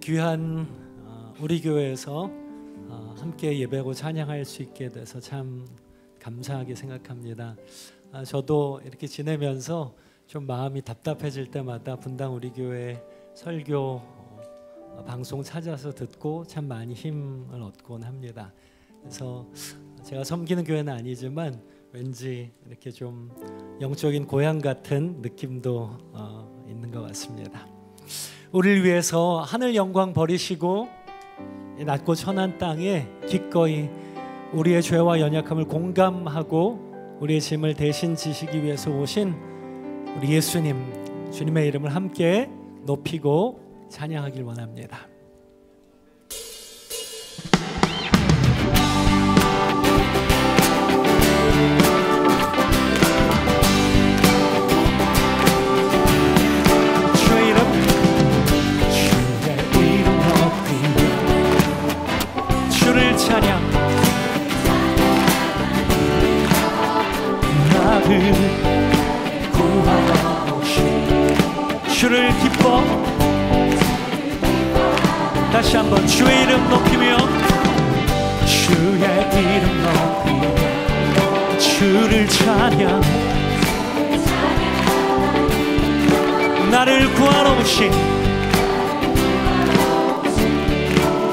귀한 우리 교회에서 함께 예배하고 찬양할 수 있게 돼서 참 감사하게 생각합니다. 저도 이렇게 지내면서 좀 마음이 답답해질 때마다 분당 우리 교회 설교 방송 찾아서 듣고 참 많이 힘을 얻곤 합니다. 그래서 제가 섬기는 교회는 아니지만 왠지 이렇게 좀 영적인 고향 같은 느낌도 있는 것 같습니다. 우리를 위해서 하늘 영광 버리시고 낮고 천한 땅에 기꺼이 우리의 죄와 연약함을 공감하고 우리의 짐을 대신 지시기 위해서 오신 우리 예수님, 주님의 이름을 함께 높이고 찬양하길 원합니다. 주를 찬양, 나를 구하러 오신 주를 기뻐. 다시 한번 주의 이름 높이며, 주의 이름 높이며 주를 찬양, 나를 구하러 오신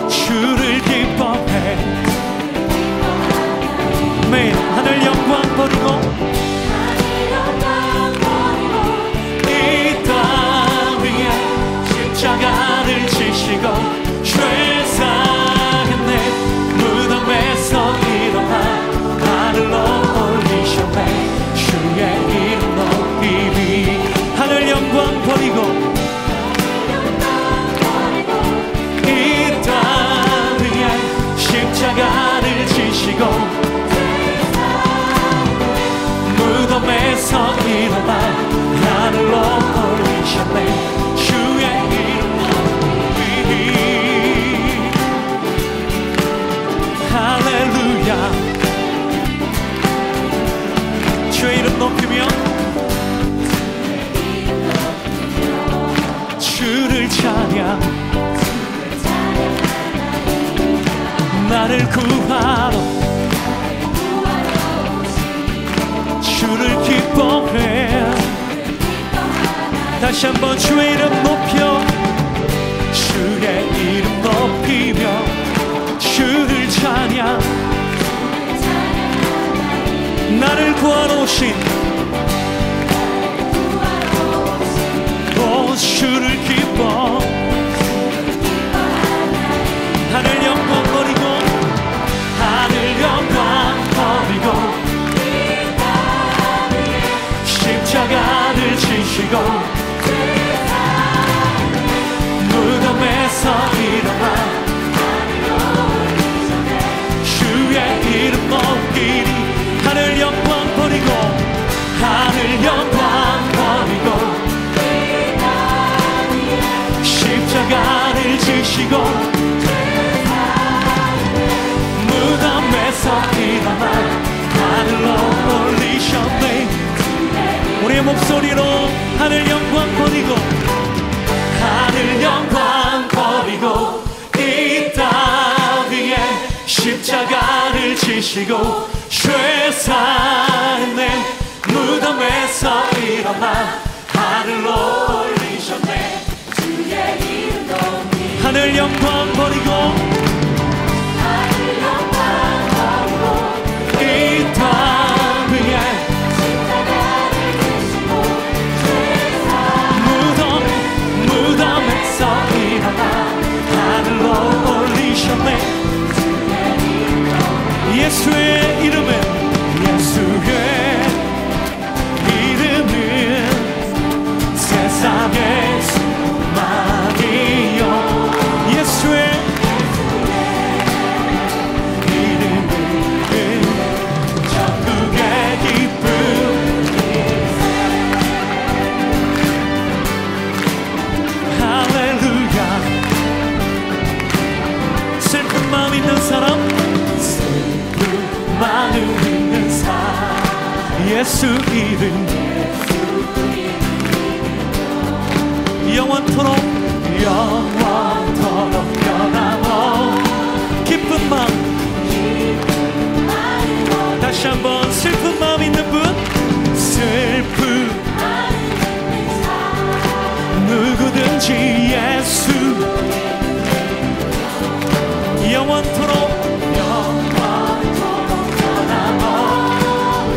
주를 기뻐해. 매일 하늘 영광 버리고 이 땅 위에 십자가를 지시고 죄사했네. 무덤에서 일어나 하늘로 올리셨네. 주의 이름 높이니 하늘 영광 버리고 십자가를 지시고 무덤에서 일어나 하늘로 올리셨네. 주의 이름 높이니 할렐루야. 주의 이름 높이며 주를 찬양, 나를 구하러 주를 기뻐해. 다시 한번 주의 이름 높여, 주의 이름 높이며 주를 찬양, 나를 구하러 오신 오 주를 기뻐. 하늘 영광 버리고 하늘 영광 버리고 십자가를 지시고 무덤에서 일어나 주의 이름 높이니 하늘 영광 버리고 하늘 영광 버리고 십자가를 지시고 무덤에서 일어나 하늘로 올리셨네. 우리의 목소리로 하늘 영광 버리고 하늘 영광 버리고 이 땅 위에 십자가를 지시고 죄사했네. 무덤에서 일어나 하늘로 올리셨네. 주의 이름 높이 하늘 영광 버리고 이 땅 위에 무덤에서 일어나 하늘로 올리셨네. 예수의 이름은 세상의 소망이요. 예수의 다시 한번 슬픈 마음 있는 분, 슬픈 누구든지 예수 영원토록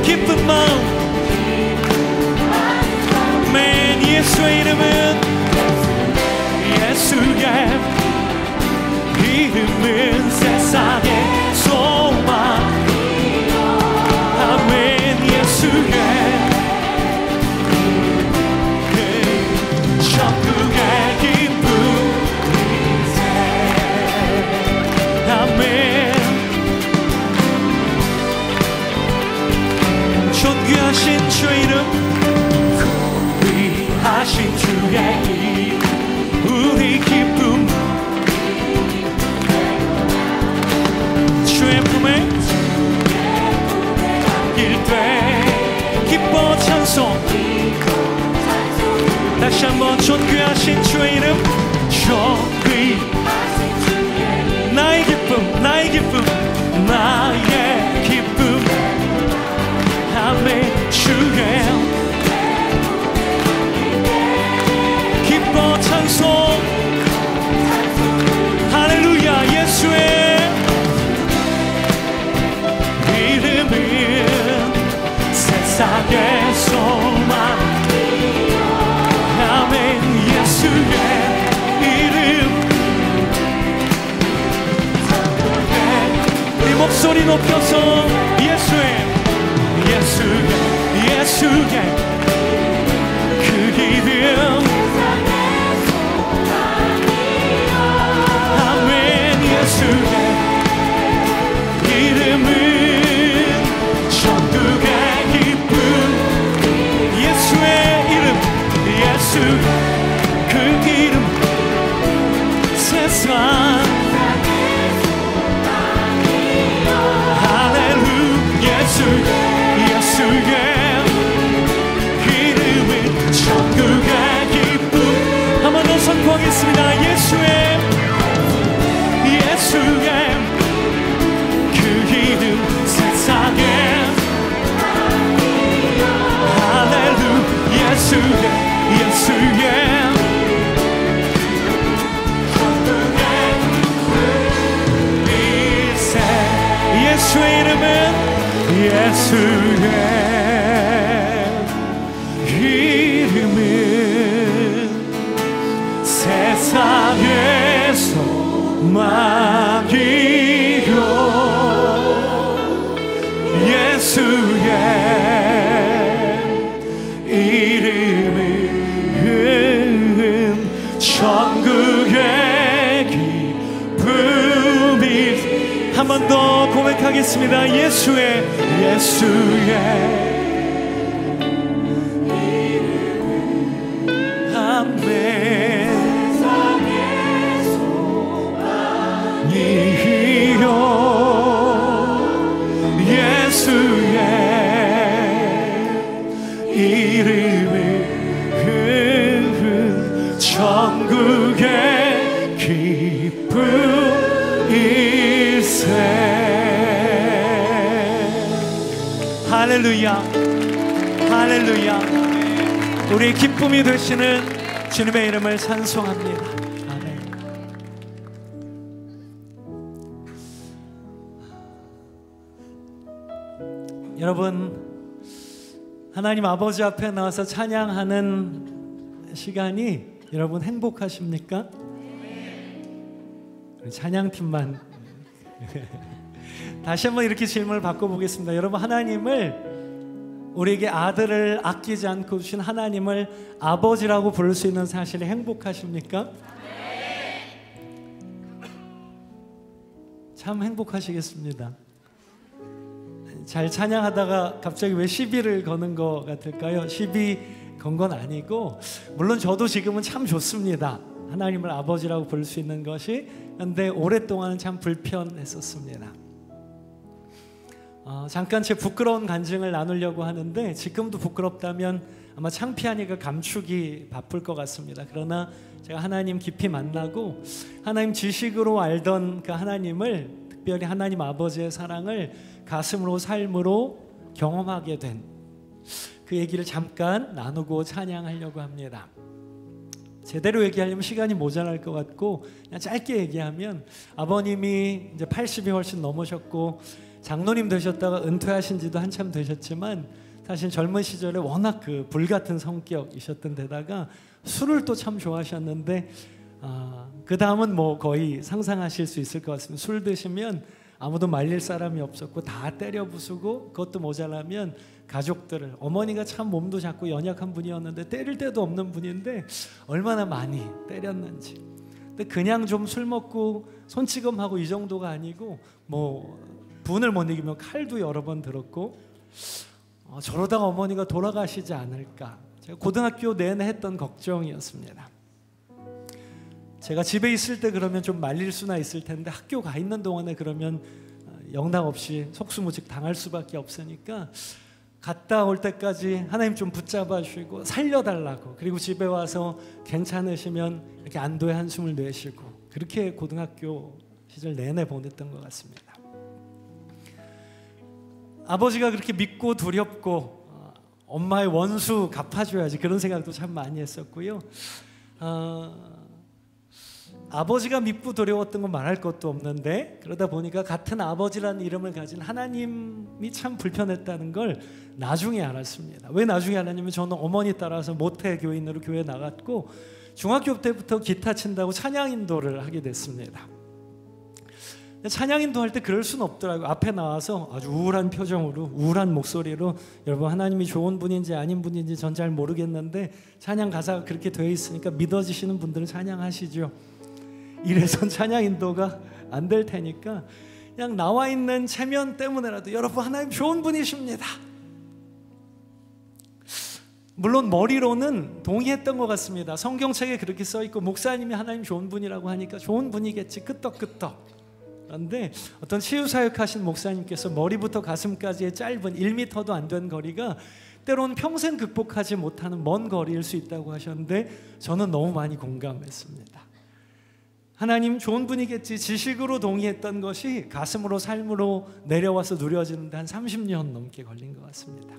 기쁜 마음 맨 예수의 이름은 예수의 이름은 세상의 소망 아멘 예수의 천국의 기쁨 아멘 존귀하신 주의 이름 위하신 주의 이름 우리 기쁨 주의 품에 일돼 기뻐 찬송 다시 한번 존귀하신 주의 이름 존귀 나의 기쁨 나의 기쁨 나의 기쁨 아멘 주의 기뻐 찬송 할렐루야 예수의 이름은 세상의 소망 아멘 예수의 이름 우리 목소리 높여서 예수의 그 이름 아멘 예수의 이름은 천국의 기쁨 예수의 이름 예수 그 이름 세상 할렐루야 예수의 이름은 천국의 기쁨 한 번 더 선포하겠습니다. 예수의 그 이름 세상에 할렐루야 예수의 예수의 이름은 세상의 소망이요 예수의 이름은 천국의 기쁨이 한 번 더 고백하겠습니다. 예수의 아멘 세상의 소망이요 예수의 이름은 천국의 기쁨일세. 할렐루야 할렐루야 우리의 기쁨이 되시는 주님의 이름을 찬송합니다. 아멘. 여러분 하나님 아버지 앞에 나와서 찬양하는 시간이 여러분 행복하십니까? 우리 찬양팀만 다시 한번 이렇게 질문을 바꿔보겠습니다. 여러분 하나님을 우리에게 아들을 아끼지 않고 주신 하나님을 아버지라고 부를 수 있는 사실이 행복하십니까? 참 행복하시겠습니다. 잘 찬양하다가 갑자기 왜 시비를 거는 것 같을까요? 시비 건 건 아니고 물론 저도 지금은 참 좋습니다. 하나님을 아버지라고 부를 수 있는 것이. 그런데 오랫동안은 참 불편했었습니다. 잠깐 제 부끄러운 간증을 나누려고 하는데 지금도 부끄럽다면 아마 창피하니까 감추기 바쁠 것 같습니다. 그러나 제가 하나님 깊이 만나고 하나님 지식으로 알던 그 하나님을 특별히 하나님 아버지의 사랑을 가슴으로 삶으로 경험하게 된 그 얘기를 잠깐 나누고 찬양하려고 합니다. 제대로 얘기하려면 시간이 모자랄 것 같고 그냥 짧게 얘기하면 아버님이 이제 80이 훨씬 넘으셨고 장로님 되셨다가 은퇴하신 지도 한참 되셨지만 사실 젊은 시절에 워낙 그 불같은 성격이셨던 데다가 술을 또 참 좋아하셨는데 그 다음은 뭐 거의 상상하실 수 있을 것 같습니다. 술 드시면 아무도 말릴 사람이 없었고 다 때려 부수고 그것도 모자라면 가족들을, 어머니가 참 몸도 작고 연약한 분이었는데 때릴 데도 없는 분인데 얼마나 많이 때렸는지. 근데 그냥 좀 술 먹고 손찌검하고 이 정도가 아니고 뭐 분을 못 이기면 칼도 여러 번 들었고 저러다가 어머니가 돌아가시지 않을까, 제가 고등학교 내내 했던 걱정이었습니다. 제가 집에 있을 때 그러면 좀 말릴 수나 있을 텐데 학교 가 있는 동안에 그러면 영락 없이 속수무책 당할 수밖에 없으니까 갔다 올 때까지 하나님 좀 붙잡아 주시고 살려달라고, 그리고 집에 와서 괜찮으시면 이렇게 안도의 한숨을 내쉬고, 그렇게 고등학교 시절 내내 보냈던 것 같습니다. 아버지가 그렇게 믿고 두렵고 엄마의 원수 갚아줘야지 그런 생각도 참 많이 했었고요. 아버지가 믿고 두려웠던 건 말할 것도 없는데, 그러다 보니까 같은 아버지라는 이름을 가진 하나님이 참 불편했다는 걸 나중에 알았습니다. 왜 나중에 알았냐면 저는 어머니 따라서 모태 교인으로 교회 나갔고 중학교 때부터 기타 친다고 찬양 인도를 하게 됐습니다. 찬양 인도할 때 그럴 수는 없더라고요. 앞에 나와서 아주 우울한 표정으로 우울한 목소리로 여러분 하나님이 좋은 분인지 아닌 분인지 전 잘 모르겠는데 찬양 가사가 그렇게 되어 있으니까 믿어지시는 분들은 찬양하시죠. 이래선 찬양 인도가 안 될 테니까 그냥 나와 있는 체면 때문에라도 여러분 하나님 좋은 분이십니다. 물론 머리로는 동의했던 것 같습니다. 성경책에 그렇게 써있고 목사님이 하나님 좋은 분이라고 하니까 좋은 분이겠지 끄떡끄떡. 그런데 어떤 치유사역하신 목사님께서 머리부터 가슴까지의 짧은 1m도 안 된 거리가 때로는 평생 극복하지 못하는 먼 거리일 수 있다고 하셨는데 저는 너무 많이 공감했습니다. 하나님 좋은 분이겠지 지식으로 동의했던 것이 가슴으로 삶으로 내려와서 누려지는데 한 30년 넘게 걸린 것 같습니다.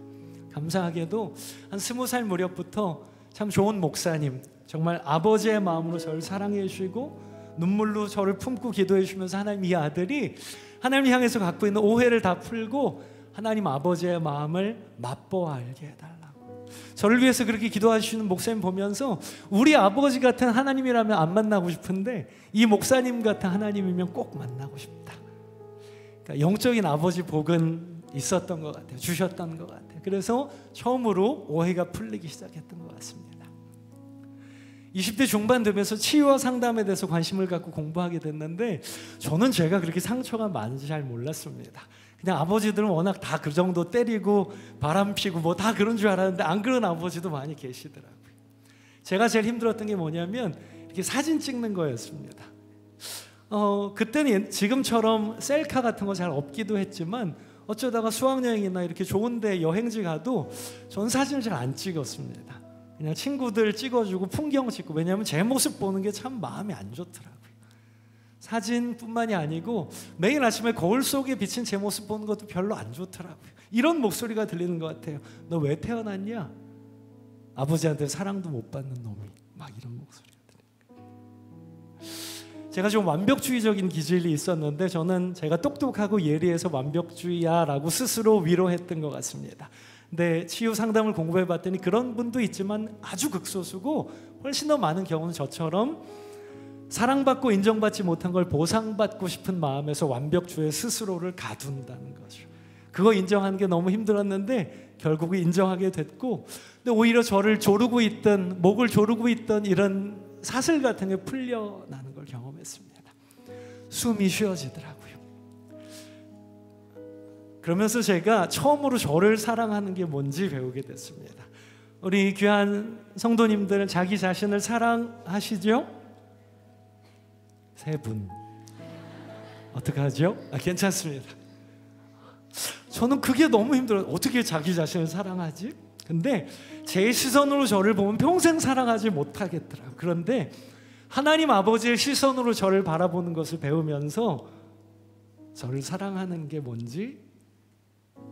감사하게도 한 20살 무렵부터 참 좋은 목사님, 정말 아버지의 마음으로 저를 사랑해 주시고 눈물로 저를 품고 기도해 주시면서 하나님 이 아들이 하나님 향해서 갖고 있는 오해를 다 풀고 하나님 아버지의 마음을 맛보아 알게 해달라고, 저를 위해서 그렇게 기도하시는 목사님 보면서 우리 아버지 같은 하나님이라면 안 만나고 싶은데 이 목사님 같은 하나님이면 꼭 만나고 싶다. 그러니까 영적인 아버지 복은 있었던 것 같아요. 주셨던 것 같아요. 그래서 처음으로 오해가 풀리기 시작했던 것 같습니다. 20대 중반 되면서 치유와 상담에 대해서 관심을 갖고 공부하게 됐는데 저는 제가 그렇게 상처가 많은지 잘 몰랐습니다. 그냥 아버지들은 워낙 다 그 정도 때리고 바람 피고 뭐 다 그런 줄 알았는데 안 그런 아버지도 많이 계시더라고요. 제가 제일 힘들었던 게 뭐냐면 이렇게 사진 찍는 거였습니다. 그때는 지금처럼 셀카 같은 거 잘 없기도 했지만 어쩌다가 수학여행이나 이렇게 좋은 데 여행지 가도 전 사진을 잘 안 찍었습니다. 그냥 친구들 찍어주고 풍경 찍고, 왜냐하면 제 모습 보는 게 참 마음이 안 좋더라고요. 사진뿐만이 아니고 매일 아침에 거울 속에 비친 제 모습 보는 것도 별로 안 좋더라고요. 이런 목소리가 들리는 것 같아요. 너 왜 태어났냐? 아버지한테 사랑도 못 받는 놈이. 막 이런 목소리가 들려요. 제가 좀 완벽주의적인 기질이 있었는데 저는 제가 똑똑하고 예리해서 완벽주의야라고 스스로 위로했던 것 같습니다. 근데 치유 상담을 공부해 봤더니 그런 분도 있지만 아주 극소수고 훨씬 더 많은 경우는 저처럼 사랑받고 인정받지 못한 걸 보상받고 싶은 마음에서 완벽주의 스스로를 가둔다는 거죠. 그거 인정하는 게 너무 힘들었는데 결국에 인정하게 됐고, 근데 오히려 저를 조르고 있던, 목을 조르고 있던 이런 사슬 같은 게 풀려나는 걸 경험했습니다. 숨이 쉬어지더라고요. 그러면서 제가 처음으로 저를 사랑하는 게 뭔지 배우게 됐습니다. 우리 귀한 성도님들 자기 자신을 사랑하시죠? 세 분. 어떡하죠? 괜찮습니다. 저는 그게 너무 힘들어요. 어떻게 자기 자신을 사랑하지? 근데 제 시선으로 저를 보면 평생 사랑하지 못하겠더라고요. 그런데 하나님 아버지의 시선으로 저를 바라보는 것을 배우면서 저를 사랑하는 게 뭔지,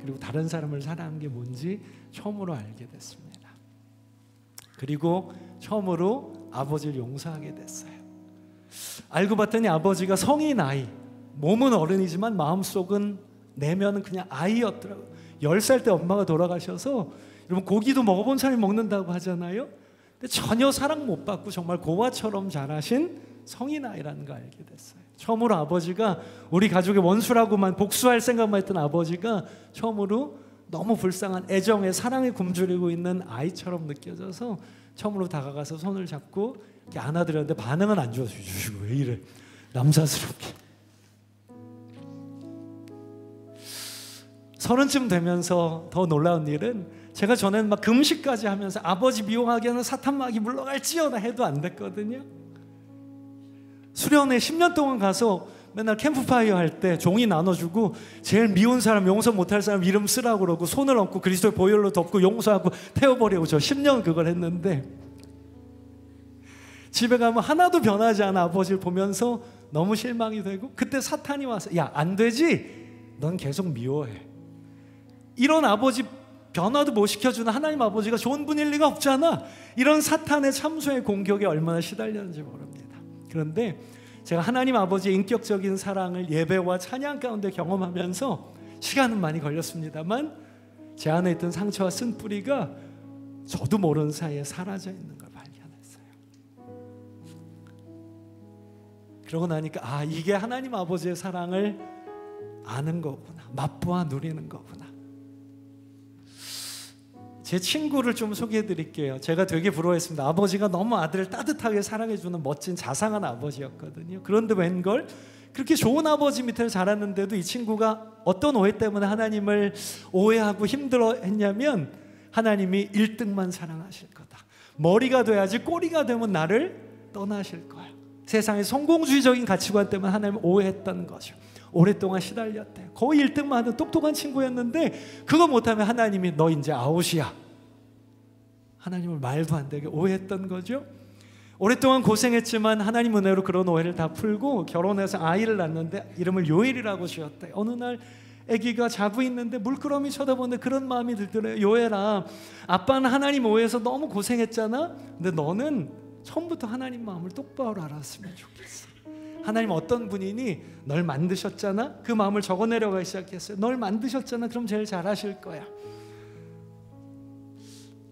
그리고 다른 사람을 사랑하는 게 뭔지 처음으로 알게 됐습니다. 그리고 처음으로 아버지를 용서하게 됐어요. 알고 봤더니 아버지가 성인 아이, 몸은 어른이지만 마음속은, 내면은 그냥 아이였더라고요. 10살 때 엄마가 돌아가셔서, 여러분 고기도 먹어본 사람이 먹는다고 하잖아요. 근데 전혀 사랑 못 받고 정말 고아처럼 자라신 성인 아이라는 걸 알게 됐어요. 처음으로 아버지가, 우리 가족의 원수라고만 복수할 생각만 했던 아버지가 처음으로 너무 불쌍한 애정에, 사랑에 굶주리고 있는 아이처럼 느껴져서 처음으로 다가가서 손을 잡고 이렇게 안아드렸는데 반응은 안 주시고, 왜 이래 남사스럽게. 30쯤 되면서 더 놀라운 일은, 제가 전에는 막 금식까지 하면서 아버지 미워하게 하는 사탄마귀 물러갈지어다 해도 안 됐거든요. 수련회 10년 동안 가서 맨날 캠프파이어 할 때 종이 나눠주고, 제일 미운 사람, 용서 못할 사람 이름 쓰라고 그러고, 손을 얹고 그리스도의 보혈로 덮고 용서하고 태워버리고, 저 10년 그걸 했는데, 집에 가면 하나도 변하지 않아 아버지를 보면서 너무 실망이 되고, 그때 사탄이 와서, 야, 안 되지? 넌 계속 미워해. 이런 아버지 변화도 못 시켜주는 하나님 아버지가 좋은 분일 리가 없잖아. 이런 사탄의 참소의 공격에 얼마나 시달렸는지 모릅니다. 그런데 제가 하나님 아버지의 인격적인 사랑을 예배와 찬양 가운데 경험하면서, 시간은 많이 걸렸습니다만 제 안에 있던 상처와 쓴뿌리가 저도 모르는 사이에 사라져 있는 걸 발견했어요. 그러고 나니까, 아, 이게 하나님 아버지의 사랑을 아는 거구나, 맛보아 누리는 거구나. 제 친구를 좀 소개해 드릴게요. 제가 되게 부러워했습니다. 아버지가 너무 아들을 따뜻하게 사랑해주는 멋진 자상한 아버지였거든요. 그런데 웬걸 그렇게 좋은 아버지 밑에 자랐는데도 이 친구가 어떤 오해 때문에 하나님을 오해하고 힘들어했냐면, 하나님이 1등만 사랑하실 거다, 머리가 돼야지 꼬리가 되면 나를 떠나실 거야, 세상의 성공주의적인 가치관 때문에 하나님을 오해했던 거죠. 오랫동안 시달렸대요. 거의 1등만 하던 똑똑한 친구였는데, 그거 못하면 하나님이 너 이제 아웃이야, 하나님을 말도 안 되게 오해했던 거죠. 오랫동안 고생했지만 하나님 은혜로 그런 오해를 다 풀고 결혼해서 아이를 낳는데 이름을 요엘이라고 지었대요. 어느 날 아기가 자고 있는데 물끄러미 쳐다보는데 그런 마음이 들더래요. 요엘아, 아빠는 하나님 오해해서 너무 고생했잖아. 근데 너는 처음부터 하나님 마음을 똑바로 알았으면 좋겠어. 하나님 어떤 분이니? 널 만드셨잖아. 그 마음을 적어내려가기 시작했어요. 널 만드셨잖아. 그럼 제일 잘하실 거야.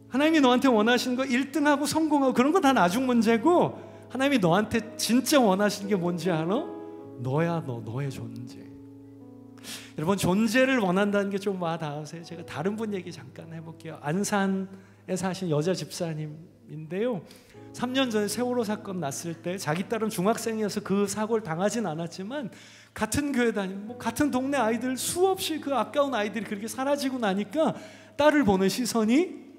하나님이 너한테 원하시는 거 1등하고 성공하고 그런 거 다 나중 문제고, 하나님이 너한테 진짜 원하시는 게 뭔지 알아? 너야, 너의 존재. 여러분, 존재를 원한다는 게 좀 와닿으세요? 제가 다른 분 얘기 잠깐 해볼게요. 안산에 사신 여자 집사님인데요, 3년 전에 세월호 사건 났을 때 자기 딸은 중학생이어서 그 사고를 당하진 않았지만, 같은 교회 다니고 같은 동네 아이들 수없이, 그 아까운 아이들이 그렇게 사라지고 나니까 딸을 보는 시선이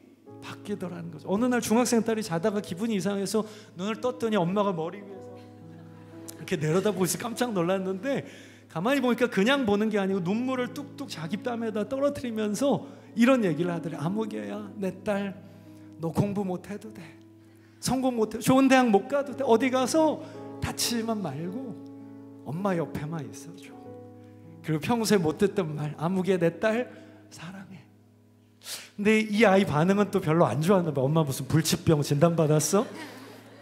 바뀌더라는 거죠. 어느 날 중학생 딸이 자다가 기분이 이상해서 눈을 떴더니 엄마가 머리 위에서 이렇게 내려다보고 있어. 깜짝 놀랐는데, 가만히 보니까 그냥 보는 게 아니고 눈물을 뚝뚝 자기 뺨에다 떨어뜨리면서 이런 얘기를 하더래. 아무개야, 내 딸, 너 공부 못해도 돼, 성공 못해도, 좋은 대학 못 가도 돼, 어디 가서 다치지만 말고 엄마 옆에만 있어줘. 그리고 평소에 못 듣던 말, 아무개 내 딸 사랑해. 근데 이 아이 반응은 또 별로 안 좋았나 봐. 엄마 무슨 불치병 진단받았어?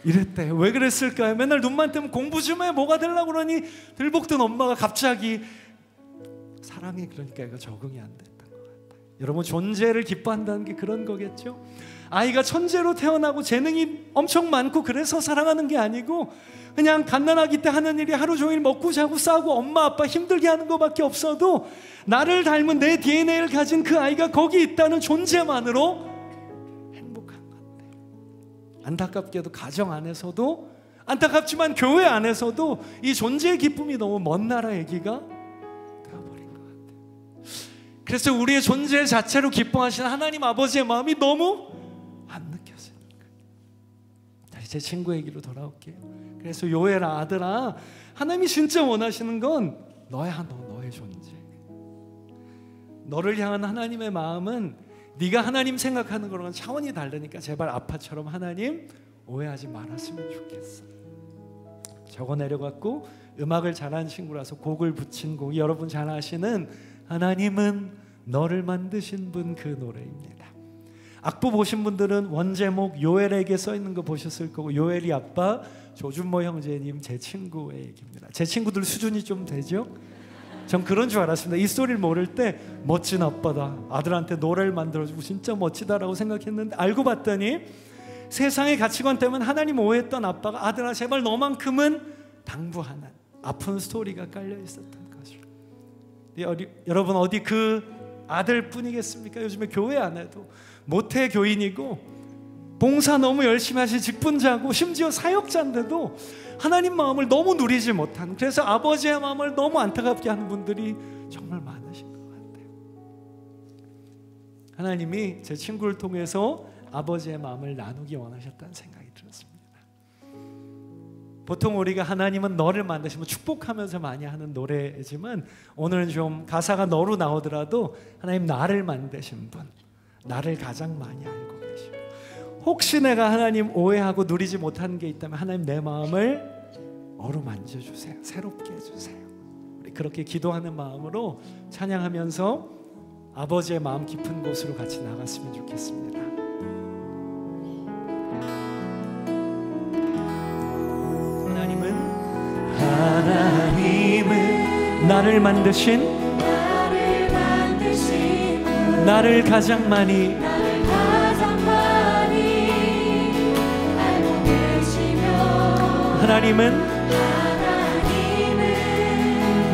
이랬대. 왜 그랬을까요? 맨날 눈만 뜨면 공부 좀 해, 뭐가 되려고 그러니, 들볶던 엄마가 갑자기 사랑해, 그러니까 이거 적응이 안 됐던 것 같아요. 여러분, 존재를 기뻐한다는 게 그런 거겠죠? 아이가 천재로 태어나고 재능이 엄청 많고 그래서 사랑하는 게 아니고, 그냥 갓난아기 때 하는 일이 하루 종일 먹고 자고 싸고 엄마 아빠 힘들게 하는 것밖에 없어도 나를 닮은 내 DNA를 가진 그 아이가 거기 있다는 존재만으로 행복한 것 같아요. 안타깝게도 가정 안에서도, 안타깝지만 교회 안에서도 이 존재의 기쁨이 너무 먼 나라 얘기가 되어버린 것 같아요. 그래서 우리의 존재 자체로 기뻐하시는 하나님 아버지의 마음이 너무 안 느껴지는 거예요. 다시 제 친구 얘기로 돌아올게요. 그래서 요엘아, 아들아, 하나님이 진짜 원하시는 건 너야, 너의 존재. 너를 향한 하나님의 마음은 네가 하나님 생각하는 거랑은 차원이 다르니까 제발 아빠처럼 하나님 오해하지 말았으면 좋겠어. 적어 내려갖고 음악을 잘하는 친구라서 곡을 붙인 곡이 여러분 잘 아시는 하나님은 너를 만드신 분 그 노래입니다. 악보 보신 분들은 원제목 요엘에게 써있는 거 보셨을 거고, 요엘이 아빠 조준모 형제님 제 친구의 얘기입니다. 제 친구들 수준이 좀 되죠? 전 그런 줄 알았습니다. 이 스토리를 모를 때 멋진 아빠다, 아들한테 노래를 만들어주고 진짜 멋지다라고 생각했는데, 알고 봤더니 세상의 가치관 때문에 하나님 오해했던 아빠가 아들아 제발 너만큼은 당부하는 아픈 스토리가 깔려 있었던 거죠. 여러분 어디 그 아들뿐이겠습니까? 요즘에 교회 안 해도 모태 교인이고 봉사 너무 열심히 하신 직분자고 심지어 사역자인데도 하나님 마음을 너무 누리지 못하는, 그래서 아버지의 마음을 너무 안타깝게 하는 분들이 정말 많으신 것 같아요. 하나님이 제 친구를 통해서 아버지의 마음을 나누기 원하셨다는 생각이 들었습니다. 보통 우리가 하나님은 너를 만드시면 축복하면서 많이 하는 노래지만, 오늘은 좀 가사가 너로 나오더라도 하나님 나를 만드신 분, 나를 가장 많이 알고 계시고, 혹시 내가 하나님 오해하고 누리지 못하는 게 있다면 하나님 내 마음을 어루만져주세요. 새롭게 해주세요. 우리 그렇게 기도하는 마음으로 찬양하면서 아버지의 마음 깊은 곳으로 같이 나갔으면 좋겠습니다. 하나님은 나를 만드신 나를 가장 많이 알고 계시며, 하나님은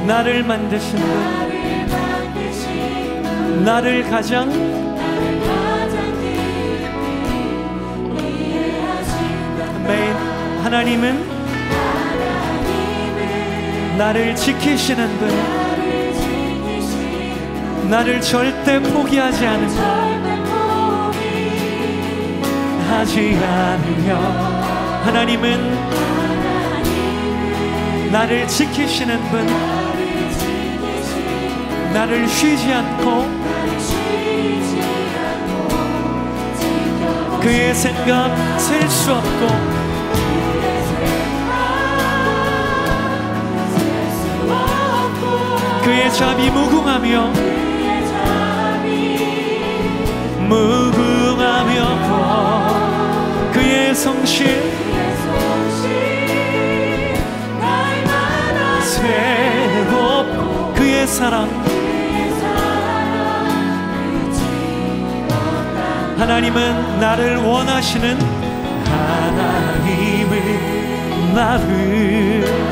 나를 만드신 분, 나를 가장 아멘. 하나님은 나를 지키시는 분, 나를 절대 포기하지 않는 분, 하지 않으며, 하나님은 나를 지키시는 분, 나를 쉬지 않고 그의 생각 셀 수 없고 그의 자비 무궁하며 그의 성실 새롭고 그의 사랑, 하나님은 나를 원하시는, 하나님은 나를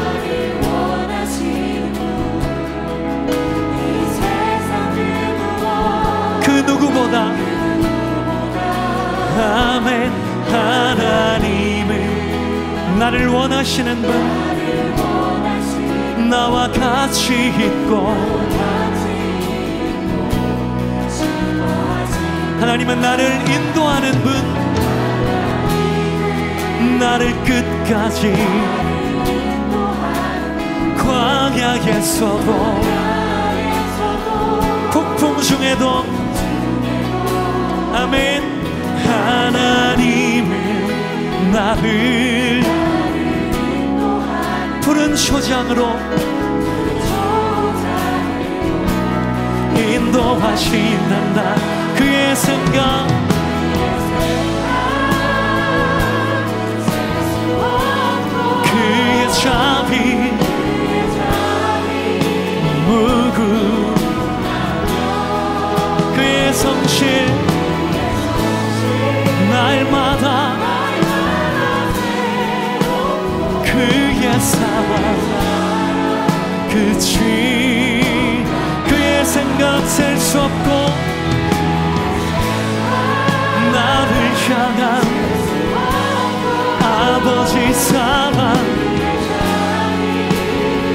누구보다 아멘. 하나님은 나를 원하시는 분, 나와 같이 있고, 하나님은 나를 인도하는 분, 나를 끝까지 광야에서도 폭풍 중에도 아멘. 하나님은 나를 푸른 초장으로 인도하시는 나, 그의 생각 그의 자비 무궁 그의 성실 날마다 그의 사랑 그치 그의 생각 셀 수 없고 나를 향한 아버지 사랑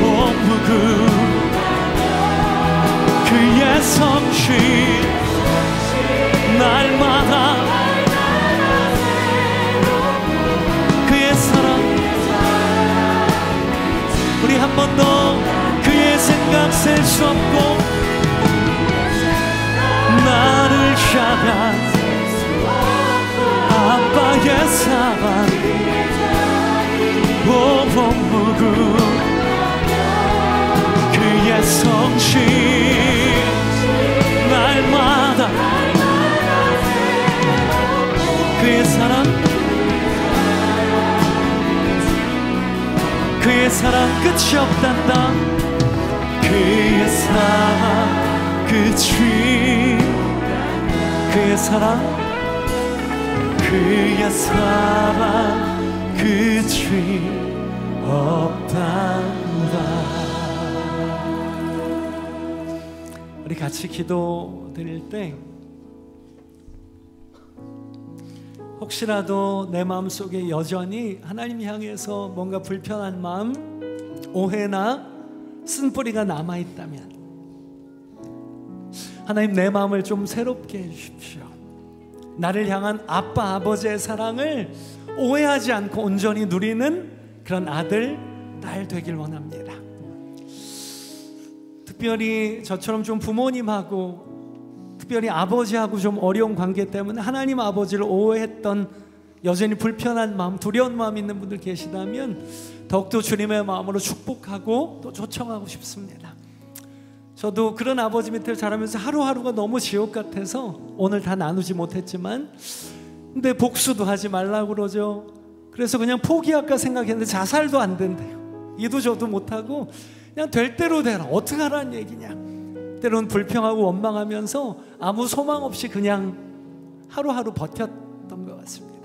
무궁 그의 성실 날마다 그의 사랑 우리 한 번 더 그의 생각 셀 수 없고 나를 향한 아빠의 사랑 무궁 그의 성실 날마다 그의 사랑 끝이 없단다. 그의 사랑 끝이 그의 사랑 끝이 없단다. 우리 같이 기도 드릴 때 혹시라도 내 마음속에 여전히 하나님 향해서 뭔가 불편한 마음, 오해나 쓴뿌리가 남아있다면 하나님 내 마음을 좀 새롭게 해주십시오. 나를 향한 아빠 아버지의 사랑을 오해하지 않고 온전히 누리는 그런 아들, 딸 되길 원합니다. 특별히 저처럼 좀 부모님하고 특별히 아버지하고 좀 어려운 관계 때문에 하나님 아버지를 오해했던 여전히 불편한 마음, 두려운 마음 있는 분들 계시다면 더욱더 주님의 마음으로 축복하고 또 초청하고 싶습니다. 저도 그런 아버지 밑에 자라면서 하루하루가 너무 지옥 같아서 오늘 다 나누지 못했지만 근데 복수도 하지 말라고 그러죠. 그래서 그냥 포기할까 생각했는데 자살도 안 된대요. 이도 저도 못하고 그냥 될 대로 되라. 어떻게 하라는 얘기냐. 때로는 불평하고 원망하면서 아무 소망 없이 그냥 하루하루 버텼던 것 같습니다.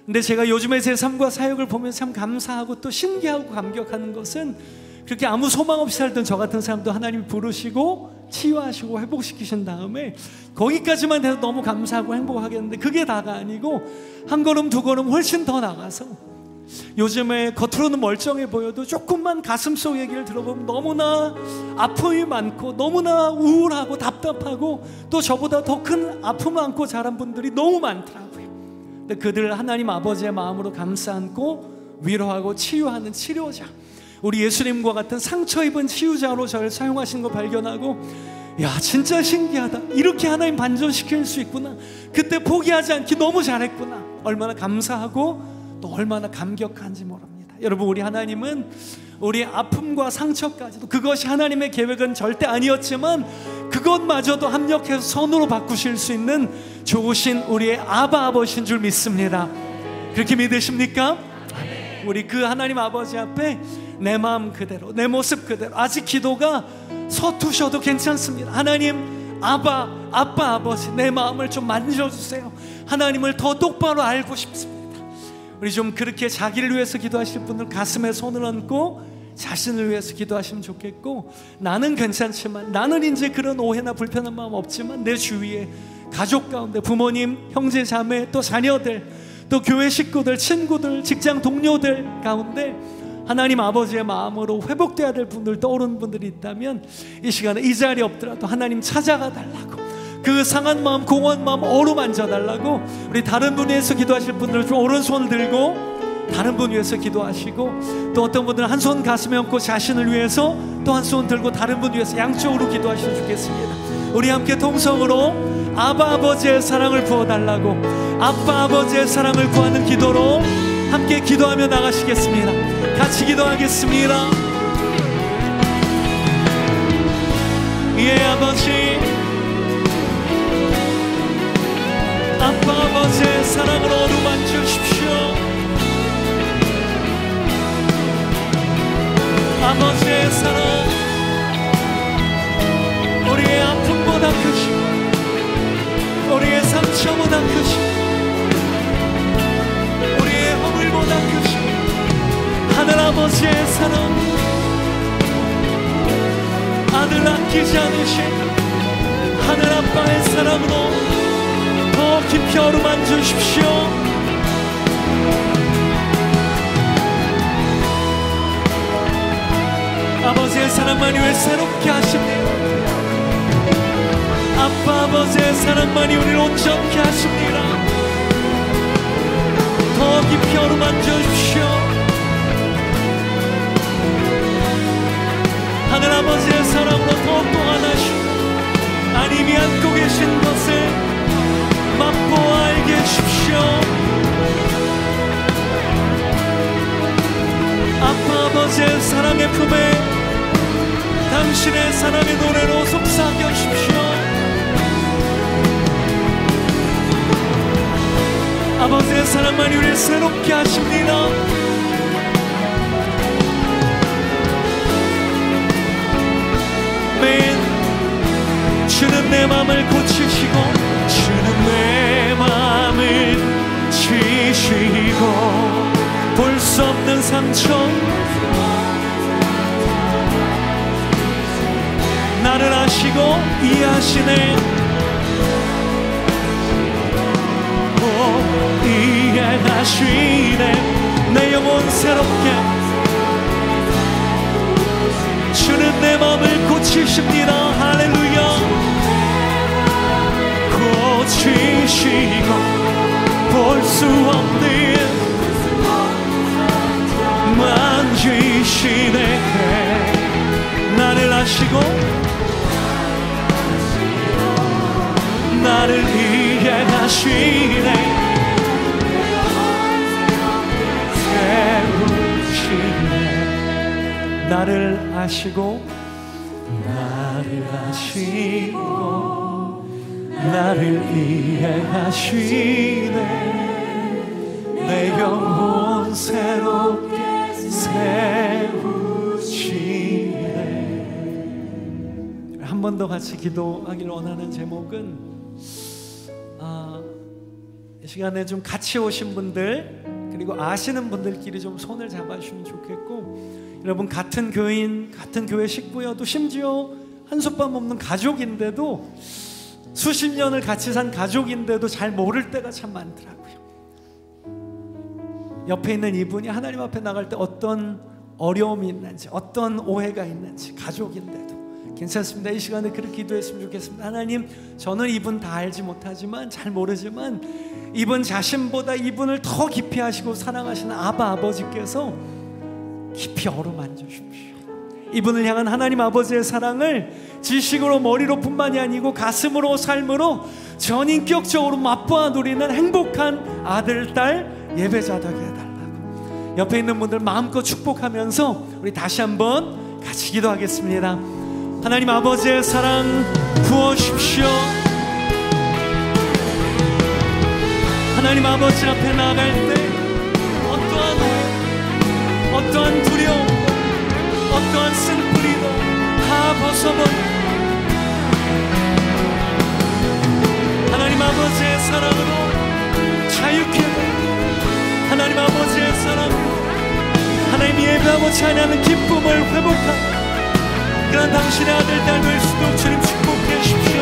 근데 제가 요즘에 제 삶과 사역을 보면서 참 감사하고 또 신기하고 감격하는 것은 그렇게 아무 소망 없이 살던 저 같은 사람도 하나님이 부르시고 치유하시고 회복시키신 다음에 거기까지만 해도 너무 감사하고 행복하겠는데 그게 다가 아니고 한 걸음 두 걸음 훨씬 더 나가서 요즘에 겉으로는 멀쩡해 보여도 조금만 가슴속 얘기를 들어보면 너무나 아픔이 많고 너무나 우울하고 답답하고 또 저보다 더 큰 아픔을 안고 자란 분들이 너무 많더라고요. 근데 그들 하나님 아버지의 마음으로 감싸 안고 위로하고 치유하는 치료자, 우리 예수님과 같은 상처 입은 치유자로 저를 사용하신 거 발견하고 야 진짜 신기하다. 이렇게 하나님 반전시킬 수 있구나. 그때 포기하지 않기 너무 잘했구나. 얼마나 감사하고 또 얼마나 감격한지 모릅니다. 여러분 우리 하나님은 우리 아픔과 상처까지도 그것이 하나님의 계획은 절대 아니었지만 그것마저도 합력해서 선으로 바꾸실 수 있는 좋으신 우리의 아바 아버지인 줄 믿습니다. 그렇게 믿으십니까? 우리 그 하나님 아버지 앞에 내 마음 그대로 내 모습 그대로 아직 기도가 서투셔도 괜찮습니다. 하나님 아빠 아버지 내 마음을 좀 만져주세요. 하나님을 더 똑바로 알고 싶습니다. 우리 좀 그렇게 자기를 위해서 기도하실 분들 가슴에 손을 얹고 자신을 위해서 기도하시면 좋겠고 나는 괜찮지만 나는 이제 그런 오해나 불편한 마음 없지만 내 주위에 가족 가운데 부모님, 형제, 자매 또 자녀들 또 교회 식구들, 친구들, 직장 동료들 가운데 하나님 아버지의 마음으로 회복돼야 될 분들 떠오르는 분들이 있다면 이 시간에 이 자리에 없더라도 하나님 찾아가 달라고 그 상한 마음, 공허한 마음 어루만져 달라고 우리 다른 분 위해서 기도하실 분들 좀 오른손을 들고 다른 분 위해서 기도하시고 또 어떤 분들은 한 손 가슴에 얹고 자신을 위해서 또 한 손 들고 다른 분 위해서 양쪽으로 기도하시면 좋겠습니다. 우리 함께 통성으로 아바 아버지의 사랑을 부어달라고 아빠 아버지의 사랑을 구하는 기도로 함께 기도하며 나가시겠습니다. 같이 기도하겠습니다. 예 아버지 아빠 아버지의 사랑을 어루만져 주십시오. 아버지의 사랑 우리의 아픔보다 크시고 우리의 상처보다 크시고 우리의 허물보다 크시고 하늘 아버지의 사랑 아들 아끼지 않으신 하늘 아빠의 사랑으로 더 깊이 어루만져 주십시오. 아버지의 사랑만이 왜 새롭게 하십니까? 아빠 아버지의 사랑만이 우리를 온전케 하십니다. 더 깊이 어루만져 주십시오. 하늘 아버지의 사랑으로 더욱더 하나시고 하나님이 안고 계신 것을 맛보아 알게 해주십시오. 아빠 아버지의 사랑의 품에 당신의 사랑의 노래로 속삭여 주십시오. 아버지의 사랑만이 우리를 새롭게 하십니다. 주는 내 마음을 고치시고, 주는 내 마음을 치시고, 볼 수 없는 상처 나를 아시고 이해하시네. 이해하시네. 내 영혼 새롭게 주는 내 마음을 고치십니다. 할렐루야. 고치시고 볼 수 없는 만지시네. 나를 아시고 나를 이해하시네. 세우시네. 나를 아시고 나를 아시고 나를 이해하시네. 내 영혼 새롭게 세우시네. 한 번 더 같이 기도하길 원하는 제목은, 이 시간에 좀 같이 오신 분들 그리고 아시는 분들끼리 좀 손을 잡아주시면 좋겠고, 여러분 같은 교인, 같은 교회 식구여도, 심지어 한솥밥 없는 가족인데도, 수십 년을 같이 산 가족인데도 잘 모를 때가 참 많더라고요. 옆에 있는 이분이 하나님 앞에 나갈 때 어떤 어려움이 있는지, 어떤 오해가 있는지, 가족인데도 괜찮습니다. 이 시간에 그렇게 기도했으면 좋겠습니다. 하나님, 저는 이분 다 알지 못하지만, 잘 모르지만 이분 자신보다 이분을 더 깊이 하시고 사랑하시는 아바 아버지께서 깊이 어루만져 주십시오. 이분을 향한 하나님 아버지의 사랑을 지식으로, 머리로 뿐만이 아니고 가슴으로, 삶으로 전인격적으로 맛보아 누리는 행복한 아들, 딸, 예배자 되게 해달라고. 옆에 있는 분들 마음껏 축복하면서 우리 다시 한번 같이 기도하겠습니다. 하나님 아버지의 사랑 부어주십시오. 하나님 아버지 앞에 나아갈 때 어떠한 오해, 어떠한 두려움, 어떠한 쓴뿌리도 다 벗어버리고, 하나님 아버지의 사랑으로 자유케 되고, 하나님 아버지의 사랑으로 하나님 예배하고 찬양하는 기쁨을 회복하고, 그런 당신의 아들, 딸 될 수 있도록 주님 축복해 주십시오.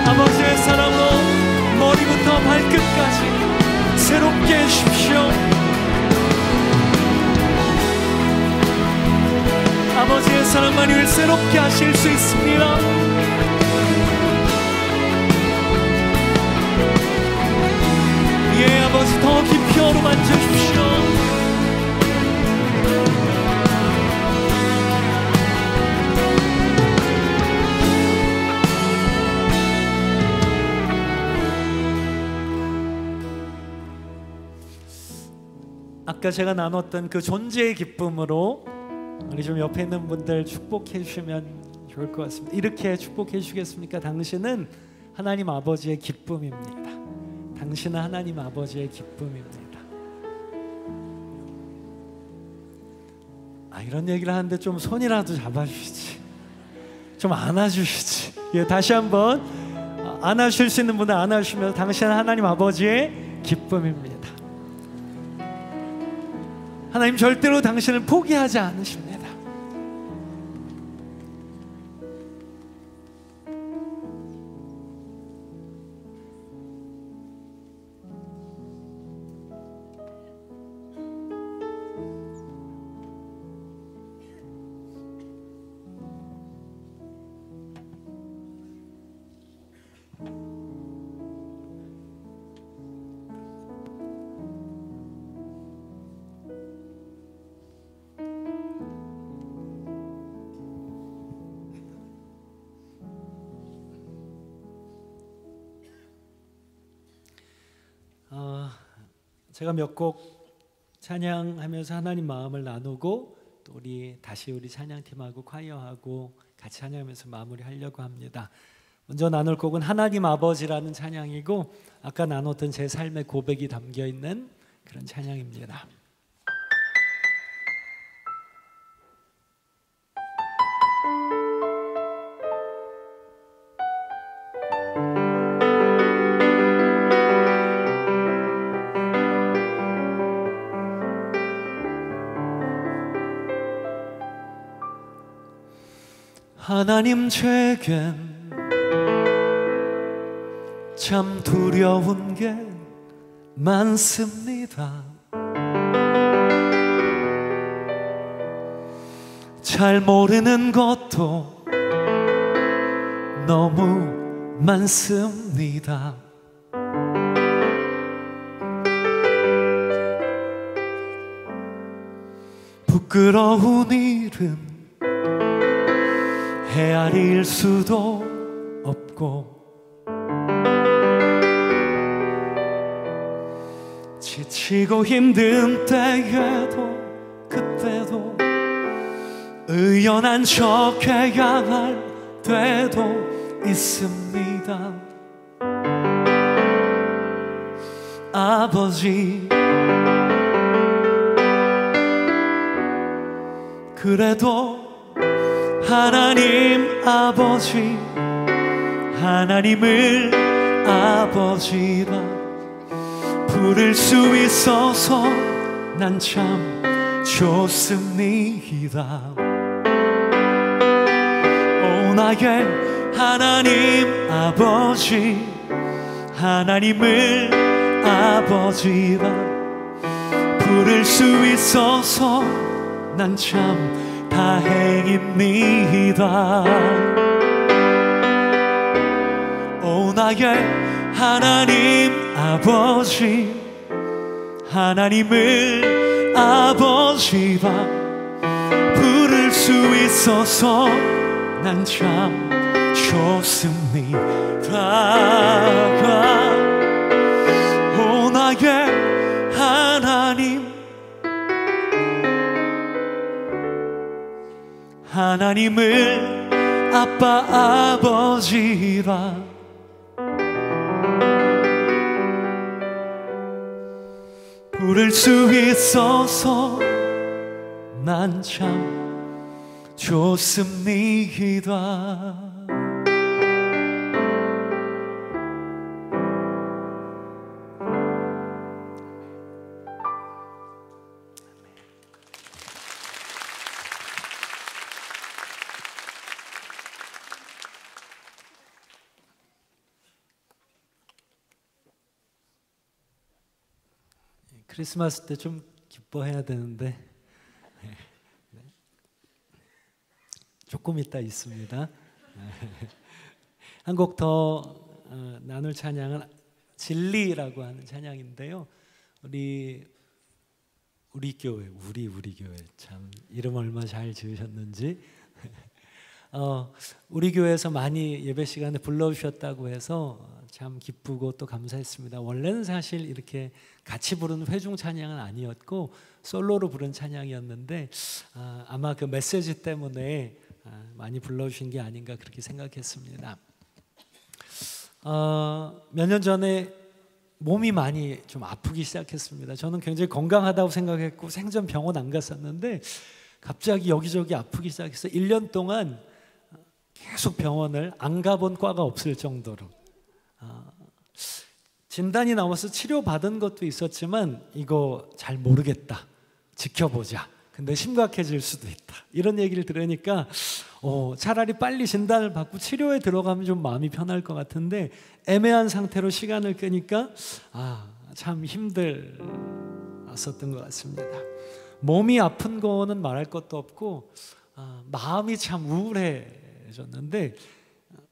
아버지의 사랑으로 머리부터 발끝까지 새롭게 해주십시오. 아버지의 사랑만이 우리를 새롭게 하실 수 있습니다. 예, 아버지 더 깊이 어루만져 주십시오. 아까 제가 나눴던 그 존재의 기쁨으로 우리 좀 옆에 있는 분들 축복해 주시면 좋을 것 같습니다. 이렇게 축복해 주시겠습니까? 당신은 하나님 아버지의 기쁨입니다. 당신은 하나님 아버지의 기쁨입니다. 이런 얘기를 하는데 좀 손이라도 잡아주시지, 좀 안아주시지. 예, 다시 한번 안아주실 수 있는 분들 안아주시면서, 당신은 하나님 아버지의 기쁨입니다. 하나님 절대로 당신을 포기하지 않으십니다. 제가 몇 곡 찬양하면서 하나님 마음을 나누고 또 다시 우리 찬양팀하고 콰이어하고 같이 찬양하면서 마무리하려고 합니다. 먼저 나눌 곡은 하나님 아버지라는 찬양이고 아까 나눴던 제 삶의 고백이 담겨 있는 그런 찬양입니다. 하나님 제겐 참 두려운 게 많습니다. 잘 모르는 것도 너무 많습니다. 부끄러운 일은 헤아릴 수도 없고 지치고 힘든 때에도 그때도 의연한 척해야 할 때도 있습니다. 아버지 그래도 하나님 아버지 하나님을 아버지라 부를 수 있어서 난 참 좋습니다. 오 나의 하나님 아버지 하나님을 아버지라 부를 수 있어서 난 참 다행입니다. 오 나의 하나님 아버지 하나님을 아버지라 부를 수 있어서 난 참 좋습니다. 오 나의 하나님 하나님을 아빠 아버지라 부를 수 있어서 난 참 좋습니다. 크리스마스 때 좀 기뻐해야 되는데 조금 있다 있습니다. 한 곡 더 나눌 찬양은 진리라고 하는 찬양인데요. 우리 교회 우리 교회 참 이름 얼마나 잘 지으셨는지 우리 교회에서 많이 예배 시간에 불러주셨다고 해서 참 기쁘고 또 감사했습니다. 원래는 사실 이렇게 같이 부르는 회중 찬양은 아니었고 솔로로 부른 찬양이었는데 아마 그 메시지 때문에 많이 불러주신 게 아닌가 그렇게 생각했습니다. 몇 년 전에 몸이 많이 좀 아프기 시작했습니다. 저는 굉장히 건강하다고 생각했고 생전 병원 안 갔었는데 갑자기 여기저기 아프기 시작해서 1년 동안 계속 병원을 안 가본 과가 없을 정도로 진단이 나와서 치료받은 것도 있었지만 이거 잘 모르겠다, 지켜보자, 근데 심각해질 수도 있다 이런 얘기를 들으니까 차라리 빨리 진단을 받고 치료에 들어가면 좀 마음이 편할 것 같은데 애매한 상태로 시간을 끄니까 참 힘들었었던 것 같습니다. 몸이 아픈 거는 말할 것도 없고 마음이 참 우울해졌는데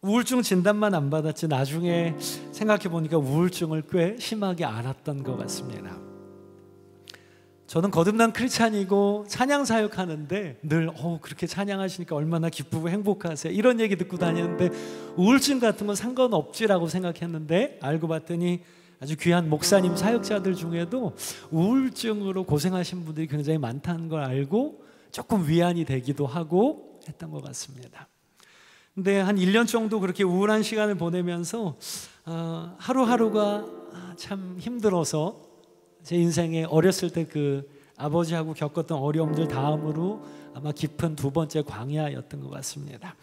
우울증 진단만 안 받았지 나중에 생각해 보니까 우울증을 꽤 심하게 앓았던 것 같습니다. 저는 거듭난 크리스찬이고 찬양 사역하는데 늘 그렇게 찬양하시니까 얼마나 기쁘고 행복하세요 이런 얘기 듣고 다녔는데 우울증 같은 건 상관없지라고 생각했는데 알고 봤더니 아주 귀한 목사님 사역자들 중에도 우울증으로 고생하신 분들이 굉장히 많다는 걸 알고 조금 위안이 되기도 하고 했던 것 같습니다. 근데 한 1년 정도 그렇게 우울한 시간을 보내면서 하루하루가 참 힘들어서 제 인생에 어렸을 때 그 아버지하고 겪었던 어려움들 다음으로 아마 깊은 두 번째 광야였던 것 같습니다.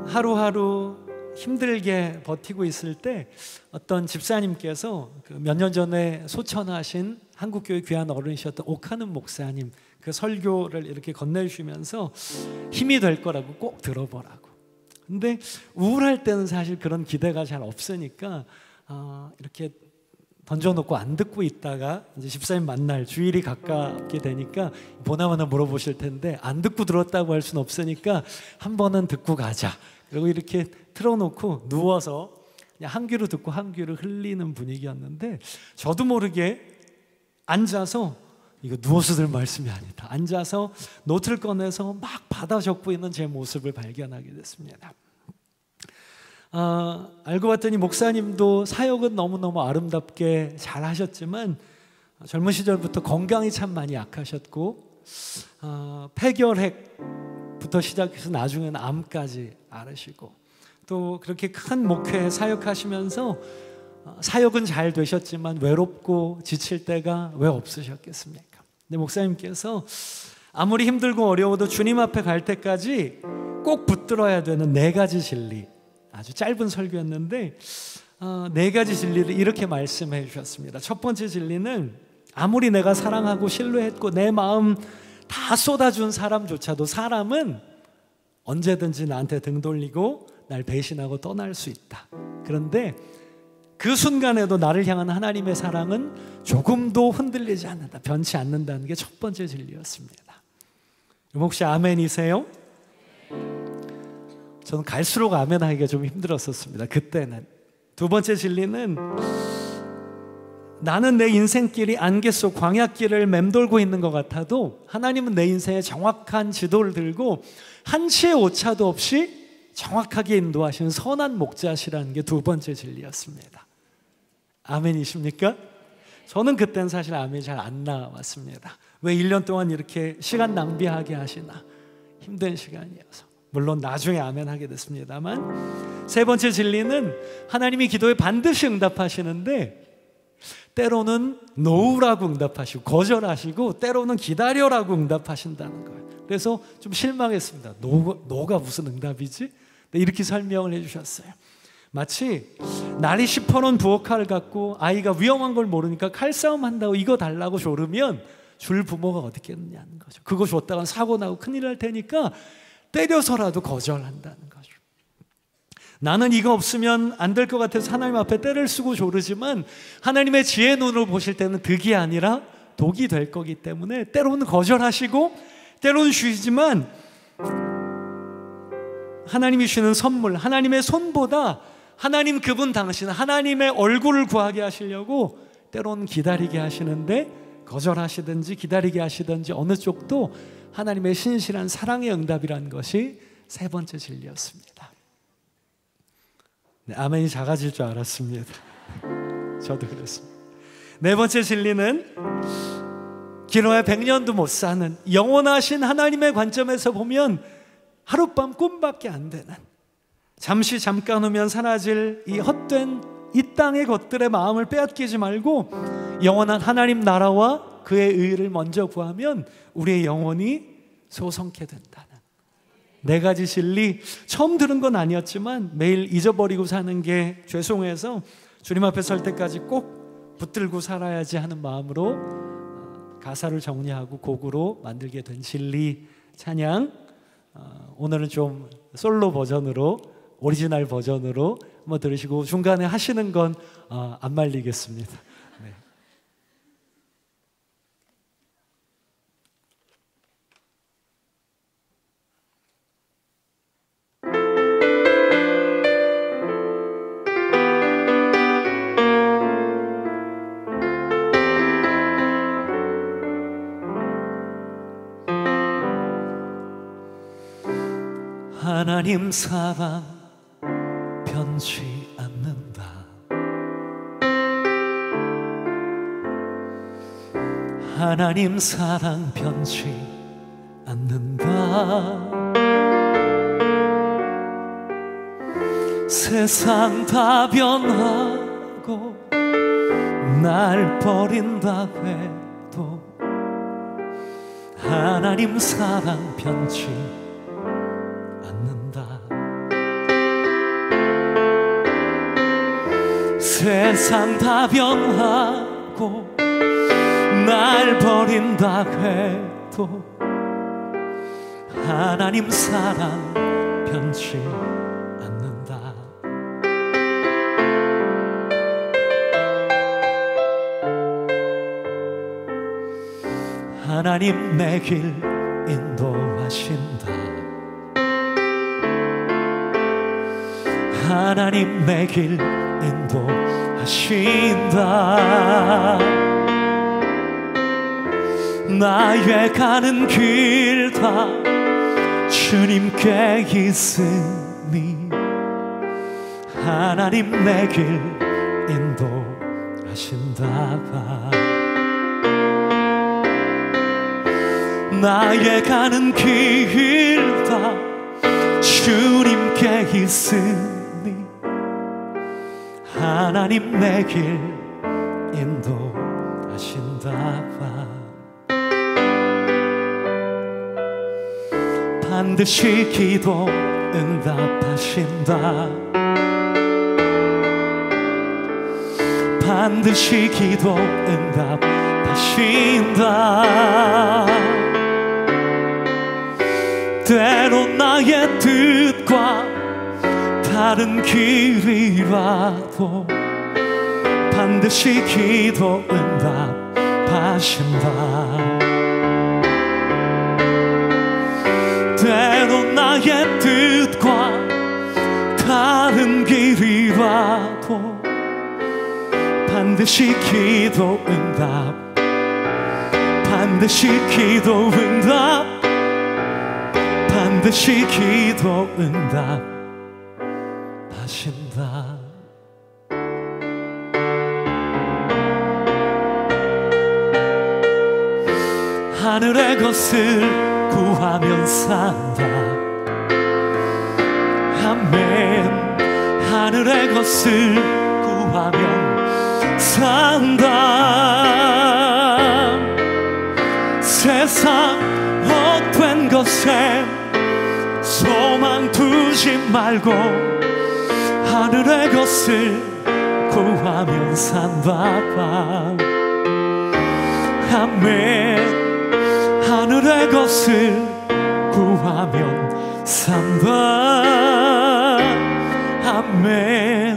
하루하루 힘들게 버티고 있을 때 어떤 집사님께서 몇 년 전에 소천하신 한국교회 귀한 어른이셨던 오카는 목사님 그 설교를 이렇게 건네주시면서 힘이 될 거라고 꼭 들어보라고. 근데 우울할 때는 사실 그런 기대가 잘 없으니까 이렇게 던져놓고 안 듣고 있다가 이제 집사님 만날 주일이 가깝게 되니까 보나마나 물어보실 텐데 안 듣고 들었다고 할 수는 없으니까 한 번은 듣고 가자. 그리고 이렇게 틀어놓고 누워서 그냥 한 귀로 듣고 한 귀로 흘리는 분위기였는데 저도 모르게 앉아서 이거 누워서 들 말씀이 아니다. 앉아서 노트를 꺼내서 막 받아 적고 있는 제 모습을 발견하게 됐습니다. 알고 봤더니 목사님도 사역은 너무너무 아름답게 잘 하셨지만 젊은 시절부터 건강이 참 많이 약하셨고 폐결핵부터 시작해서 나중에는 암까지 앓으시고 또 그렇게 큰 목회에 사역하시면서 사역은 잘 되셨지만 외롭고 지칠 때가 왜 없으셨겠습니까? 근데 목사님께서 아무리 힘들고 어려워도 주님 앞에 갈 때까지 꼭 붙들어야 되는 4가지 진리, 아주 짧은 설교였는데 4가지 진리를 이렇게 말씀해 주셨습니다. 첫 번째 진리는 아무리 내가 사랑하고 신뢰했고 내 마음 다 쏟아준 사람조차도 사람은 언제든지 나한테 등 돌리고 날 배신하고 떠날 수 있다. 그런데 그 순간에도 나를 향한 하나님의 사랑은 조금도 흔들리지 않는다, 변치 않는다는 게 첫 번째 진리였습니다. 혹시 아멘이세요? 저는 갈수록 아멘 하기가 좀 힘들었었습니다. 그때는. 두 번째 진리는 나는 내 인생길이 안개 속 광야길을 맴돌고 있는 것 같아도 하나님은 내 인생에 정확한 지도를 들고 한치의 오차도 없이 정확하게 인도하시는 선한 목자시라는 게 두 번째 진리였습니다. 아멘이십니까? 저는 그때는 사실 아멘이 잘 안 나왔습니다. 왜 1년 동안 이렇게 시간 낭비하게 하시나, 힘든 시간이어서. 물론 나중에 아멘 하게 됐습니다만, 세 번째 진리는 하나님이 기도에 반드시 응답하시는데 때로는 노우라고 응답하시고 거절하시고 때로는 기다려라고 응답하신다는 거예요. 그래서 좀 실망했습니다. 노가 무슨 응답이지? 이렇게 설명을 해주셨어요. 마치 날이 시퍼런 부엌칼을 갖고 아이가 위험한 걸 모르니까 칼싸움 한다고 이거 달라고 조르면 줄 부모가 어디 있겠느냐는 거죠. 그거 줬다가 사고 나고 큰일 날 테니까 때려서라도 거절한다는 거죠. 나는 이거 없으면 안 될 것 같아서 하나님 앞에 때를 쓰고 조르지만 하나님의 지혜 눈으로 보실 때는 득이 아니라 독이 될 거기 때문에 때로는 거절하시고 때로는 주시지만 하나님이 주시는 선물, 하나님의 손보다 하나님 그분 당신 하나님의 얼굴을 구하게 하시려고 때로는 기다리게 하시는데 거절하시든지 기다리게 하시든지 어느 쪽도 하나님의 신실한 사랑의 응답이라는 것이 세 번째 진리였습니다. 네, 아멘이 작아질 줄 알았습니다. 저도 그랬습니다. 네 번째 진리는 길어야 100년도 못 사는 영원하신 하나님의 관점에서 보면 하룻밤 꿈밖에 안 되는, 잠시 잠깐 후면 사라질 이 헛된 이 땅의 것들의 마음을 빼앗기지 말고 영원한 하나님 나라와 그의 의를 먼저 구하면 우리의 영혼이 소성케 된다는 4가지 진리. 처음 들은 건 아니었지만 매일 잊어버리고 사는 게 죄송해서 주님 앞에 설 때까지 꼭 붙들고 살아야지 하는 마음으로 가사를 정리하고 곡으로 만들게 된 진리 찬양, 오늘은 좀 솔로 버전으로, 오리지널 버전으로 한번 들으시고 중간에 하시는 건 안 말리겠습니다. 네. 하나님 사랑 변치 않는다. 하나님 사랑 변치 않는다. 세상 다 변하고 날 버린다 해도 하나님 사랑 변치 않는다. 세상 다 변하고 날 버린다 해도 하나님 사랑 변치 않는다. 하나님 내 길 인도하신다. 하나님 내 길 인도하신다. 나의 가는 길 다 주님께 있으니 하나님 내 길 인도하신다. 나의 가는 길 다 주님께 있으니 하나님 내 길 인도하신다. 반드시 기도 응답하신다. 반드시 기도 응답하신다. 때론 나의 뜻과 다른 길이라도 반드시 기도 응답하신다. 때론 나의 뜻과 다른 길이라도 반드시 기도 응답, 반드시 기도 응답, 반드시 기도 응답하신다. 하늘의 것을 구하면 산다. 아멘. 하늘의 것을 구하면 산다. 세상 헛된 것에 소망 두지 말고 하늘의 것을 구하면 산다. 아멘. 하늘의 것을 구하면 산다. 아멘.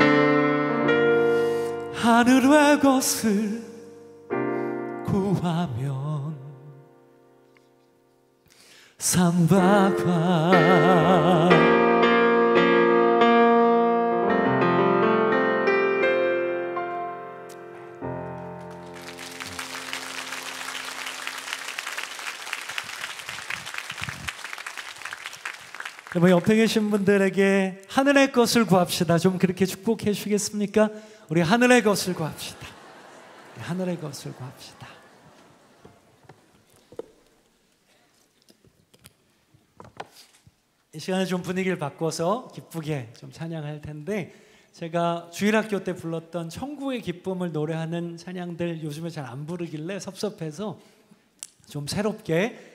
하늘의 것을 구하면 산다. 여러분 옆에 계신 분들에게 하늘의 것을 구합시다. 좀 그렇게 축복해 주시겠습니까? 우리 하늘의 것을 구합시다. 하늘의 것을 구합시다. 이 시간에 좀 분위기를 바꿔서 기쁘게 좀 찬양할 텐데, 제가 주일학교 때 불렀던 천국의 기쁨을 노래하는 찬양들 요즘에 잘 안 부르길래 섭섭해서 좀 새롭게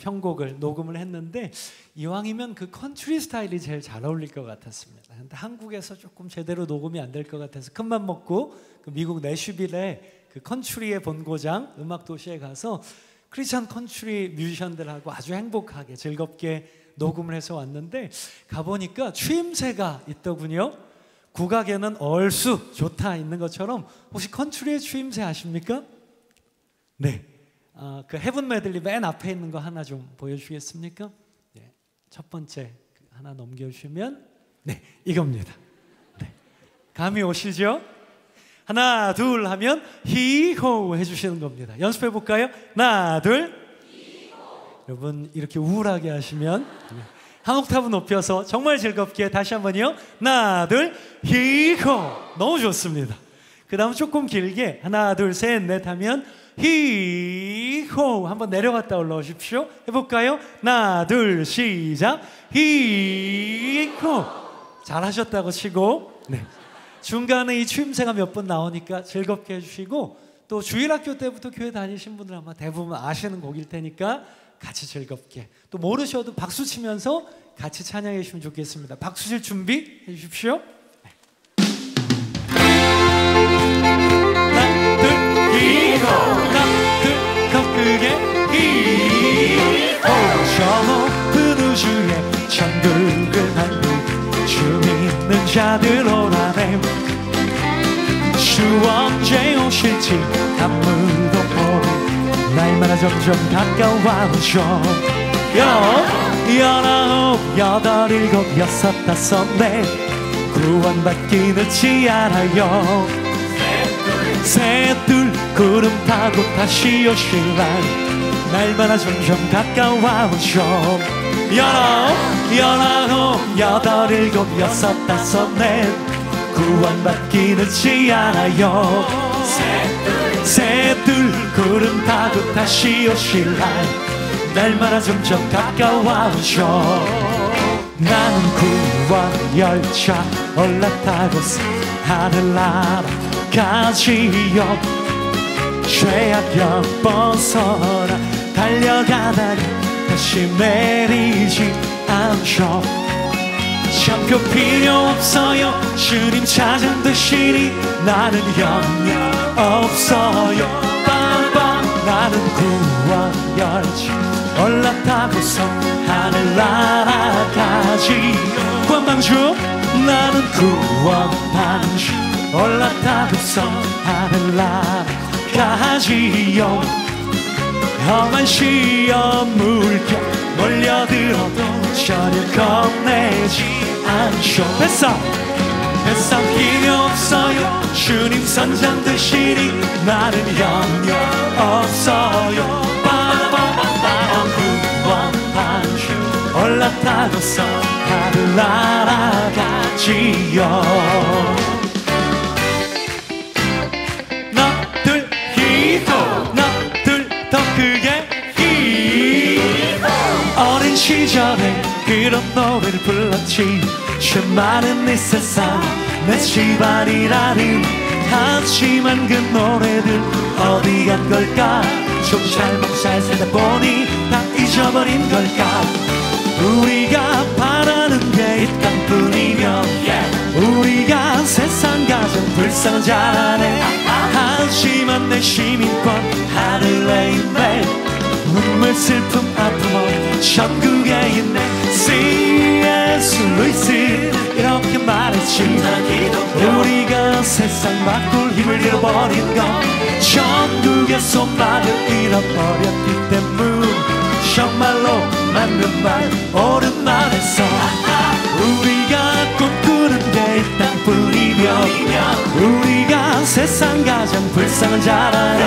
편곡을 녹음을 했는데, 이왕이면 그 컨트리 스타일이 제일 잘 어울릴 것 같았습니다. 근데 한국에서 조금 제대로 녹음이 안 될 것 같아서 큰맘 먹고 그 미국 내슈빌의 그 컨트리의 본고장 음악 도시에 가서 크리스천 컨트리 뮤지션들하고 아주 행복하게 즐겁게 녹음을 해서 왔는데, 가보니까 추임새가 있더군요. 국악에는 얼쑤 좋다 있는 것처럼 혹시 컨트리의 추임새 아십니까? 네. 그 헤븐 메들리 맨 앞에 있는 거 하나 좀 보여주시겠습니까? 네. 첫 번째 하나 넘겨주시면, 네, 이겁니다. 네. 감이 오시죠? 하나 둘 하면 히호 해주시는 겁니다. 연습해 볼까요? 하나 둘. 히호. 여러분 이렇게 우울하게 하시면 한 옥타브 높여서 정말 즐겁게 다시 한번요. 하나 둘 히호. 너무 좋습니다. 그 다음 조금 길게 하나 둘 셋 넷 하면 히호 한번 내려갔다 올라오십시오. 해볼까요? 하나 둘 시작. 히호 잘하셨다고 치고, 네. 중간에 이 추임새가 몇 번 나오니까 즐겁게 해주시고, 또 주일학교 때부터 교회 다니신 분들 아마 대부분 아시는 곡일 테니까 같이 즐겁게, 또 모르셔도 박수 치면서 같이 찬양해 주시면 좋겠습니다. 박수 칠 준비 해 주십시오. 하나 둘 히호 하나 둘 더 크게 히호 저 높은 우주에 천국을 만든 주 믿는 자들 오라네. 주 언제 오실지 아무도 모르 날마다 점점 가까워오죠. 열아홉 여덟 일곱 여섯 다섯 넷 구원받기 늦지 않아요. 셋둘 구름 타고 다시 오실 날 날마다 점점 가까워오죠. 열아홉 여덟 일곱 여섯 다섯 넷 구원받기 늦지 않아요. 셋둘 구름 타고 다시 오실 날 날마다 점점 가까워오죠. 나는 구원 열차 올라타고서 하늘 날아가지요. 죄악여 벗어나 달려가다가 다시 내리지 않죠. 참고 필요 없어요. 주님 찾은 듯이니 나는 염려 없어요. 빵빵 나는 구원 열차 올라타고서 하늘 날아가지. 구원방주 나는 구원방주 올라타고서 하늘 날아가지요. 험한 시험 물결 몰려들어도 전혀 겁내지 않죠. 뱃상 필요 없어요. 주님 선장 되시니 나는 염려 없어요. 빠바바바바 구원방주 올라타고서 하늘 날아가지요. 하나 둘 히호 하나 둘 더 크게 어린 시절에 그런 노래를 불렀지. 죄 많은 이 세상 내 집안이라는 하지만 그 노래들 어디 간 걸까. 좀 잘못 잘 살다 보니 다 잊어버린 걸까. 우리가 바라는 게 이 땅뿐이며 우리가 세상 가장 불쌍한 자네. 하지만 내 시민권 하늘에 있네. 눈물 슬픔 아픔 천국에 있네. C.S. 루이스 이렇게 말했지. 우리가 세상 바꿀 힘을 잃어버린 건 천국의 소망을 잃어버렸기 때문. 정말로 맞는 말 옳은 말했어. 우리가 꿈꾸는 게 이 땅뿐이며 우리가 세상 가장 불쌍한 자라네.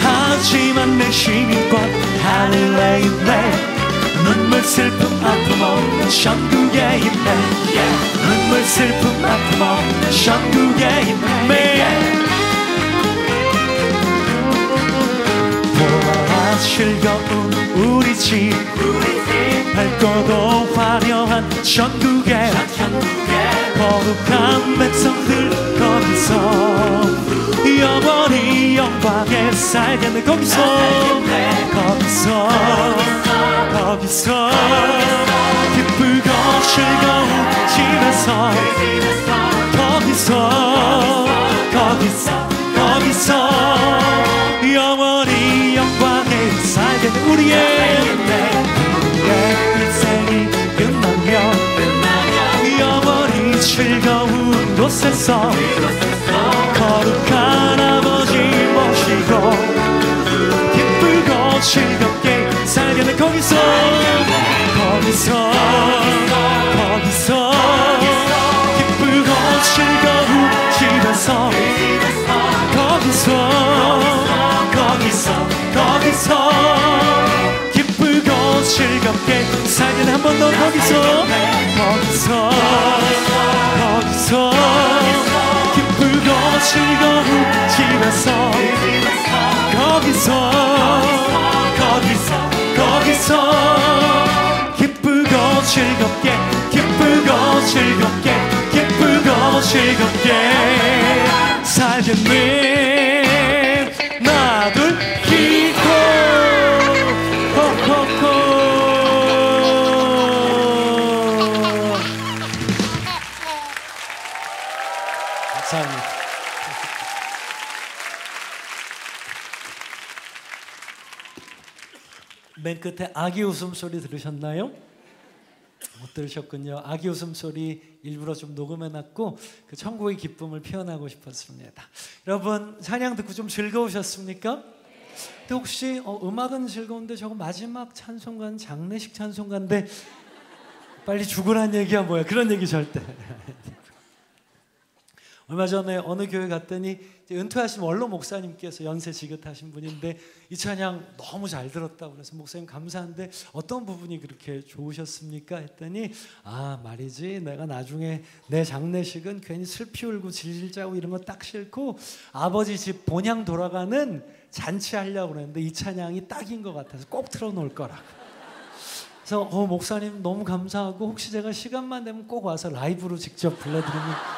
하지만 내 시민권 하늘에 있네. 눈물 슬픔 아픔 없는 천국에 있네. 눈물 슬픔 아픔 없는 천국에 있네. 보아라 즐거운 우리 집 밝고도 화려한 천국에 거룩한 백성들 거기서 영원히 영광에 살겠네. 거기서 기쁘고 즐거운 집에서 거기서 영원히 영광에 살겠네. 우리의 일생이 끝나면 영원히 즐거운 곳에서 거룩한 아버지 모시고 기쁘고 즐겁게 살겠네. 거기서 기쁘고 즐거운 집에서 거기서 기쁘고 즐겁게 살겠네. 한 번 더 거기서 기쁘고 즐거운 집에서 거기서 기쁘고 즐겁게 살겠네. 하나 둘 기도 호호호. 감사합니다. 맨 끝에 아기 웃음소리 들으셨나요? 못 들으셨군요. 아기 웃음소리 일부러 좀 녹음해놨고 그 천국의 기쁨을 표현하고 싶었습니다. 여러분 찬양 듣고 좀 즐거우셨습니까? 근데 혹시 음악은 즐거운데 저거 마지막 찬송가는 장례식 찬송가인데 빨리 죽으란 얘기야 뭐야, 그런 얘기 절대. 얼마 전에 어느 교회 갔더니 은퇴하신 원로 목사님께서 연세 지긋하신 분인데 이 찬양 너무 잘 들었다고 그래서 목사님 감사한데 어떤 부분이 그렇게 좋으셨습니까? 했더니 아 말이지, 내가 나중에 내 장례식은 괜히 슬피 울고 질질 짜고 이런 거 딱 싫고 아버지 집 본향 돌아가는 잔치하려고 그랬는데 이 찬양이 딱인 것 같아서 꼭 틀어놓을 거라고. 그래서 목사님 너무 감사하고 혹시 제가 시간만 되면 꼭 와서 라이브로 직접 불러드리면.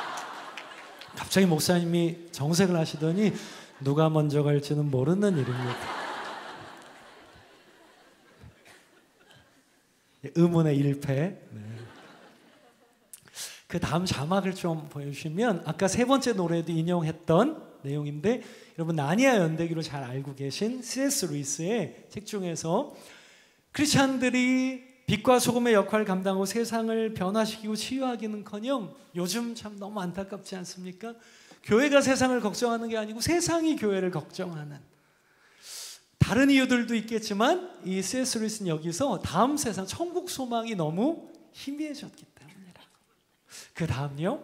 갑자기 목사님이 정색을 하시더니 누가 먼저 갈지는 모르는 일입니다. 의문의 일패. 네. 그 다음 자막을 좀 보여주시면 아까 세 번째 노래도 인용했던 내용인데 여러분 나니아 연대기로 잘 알고 계신 C.S. 루이스의 책 중에서 크리스찬들이 빛과 소금의 역할을 감당하고 세상을 변화시키고 치유하기는커녕 요즘 참 너무 안타깝지 않습니까? 교회가 세상을 걱정하는 게 아니고 세상이 교회를 걱정하는, 다른 이유들도 있겠지만 이 C.S. 루이스는 여기서 다음 세상 천국 소망이 너무 희미해졌기 때문이라고. 그 다음요,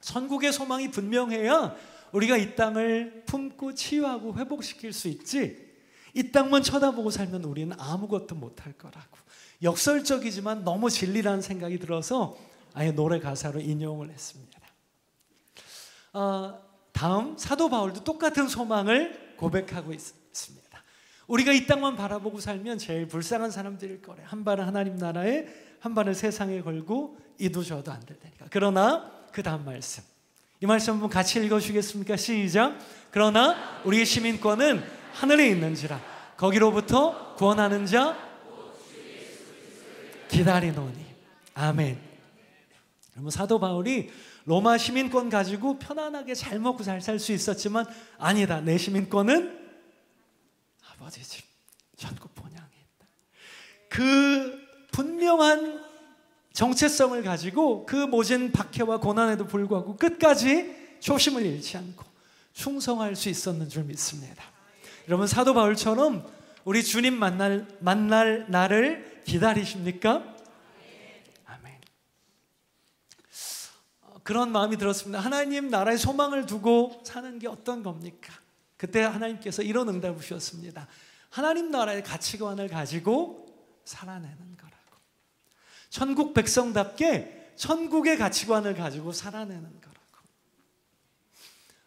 천국의 소망이 분명해야 우리가 이 땅을 품고 치유하고 회복시킬 수 있지, 이 땅만 쳐다보고 살면 우리는 아무것도 못할 거라고. 역설적이지만 너무 진리라는 생각이 들어서 아예 노래 가사로 인용을 했습니다. 다음 사도 바울도 똑같은 소망을 고백하고 있습니다. 우리가 이 땅만 바라보고 살면 제일 불쌍한 사람들일 거래. 한 발은 하나님 나라에 한 발은 세상에 걸고 이도 저도 안 될 테니까. 그러나 그 다음 말씀, 이 말씀 한번 같이 읽어주시겠습니까? 시작. 그러나 우리의 시민권은 하늘에 있는지라 거기로부터 구원하는 자 기다리노니. 아멘. 여러분 사도 바울이 로마 시민권 가지고 편안하게 잘 먹고 잘 살 수 있었지만 아니다, 내 시민권은 아버지 집 천국 본향에 있다. 그 분명한 정체성을 가지고 그 모진 박해와 고난에도 불구하고 끝까지 초심을 잃지 않고 충성할 수 있었는 줄 믿습니다. 여러분 사도 바울처럼 우리 주님 만날 날을 기다리십니까? 아멘. 그런 마음이 들었습니다. 하나님 나라의 소망을 두고 사는 게 어떤 겁니까? 그때 하나님께서 이런 응답을 주셨습니다. 하나님 나라의 가치관을 가지고 살아내는 거라고. 천국 백성답게 천국의 가치관을 가지고 살아내는 거라고.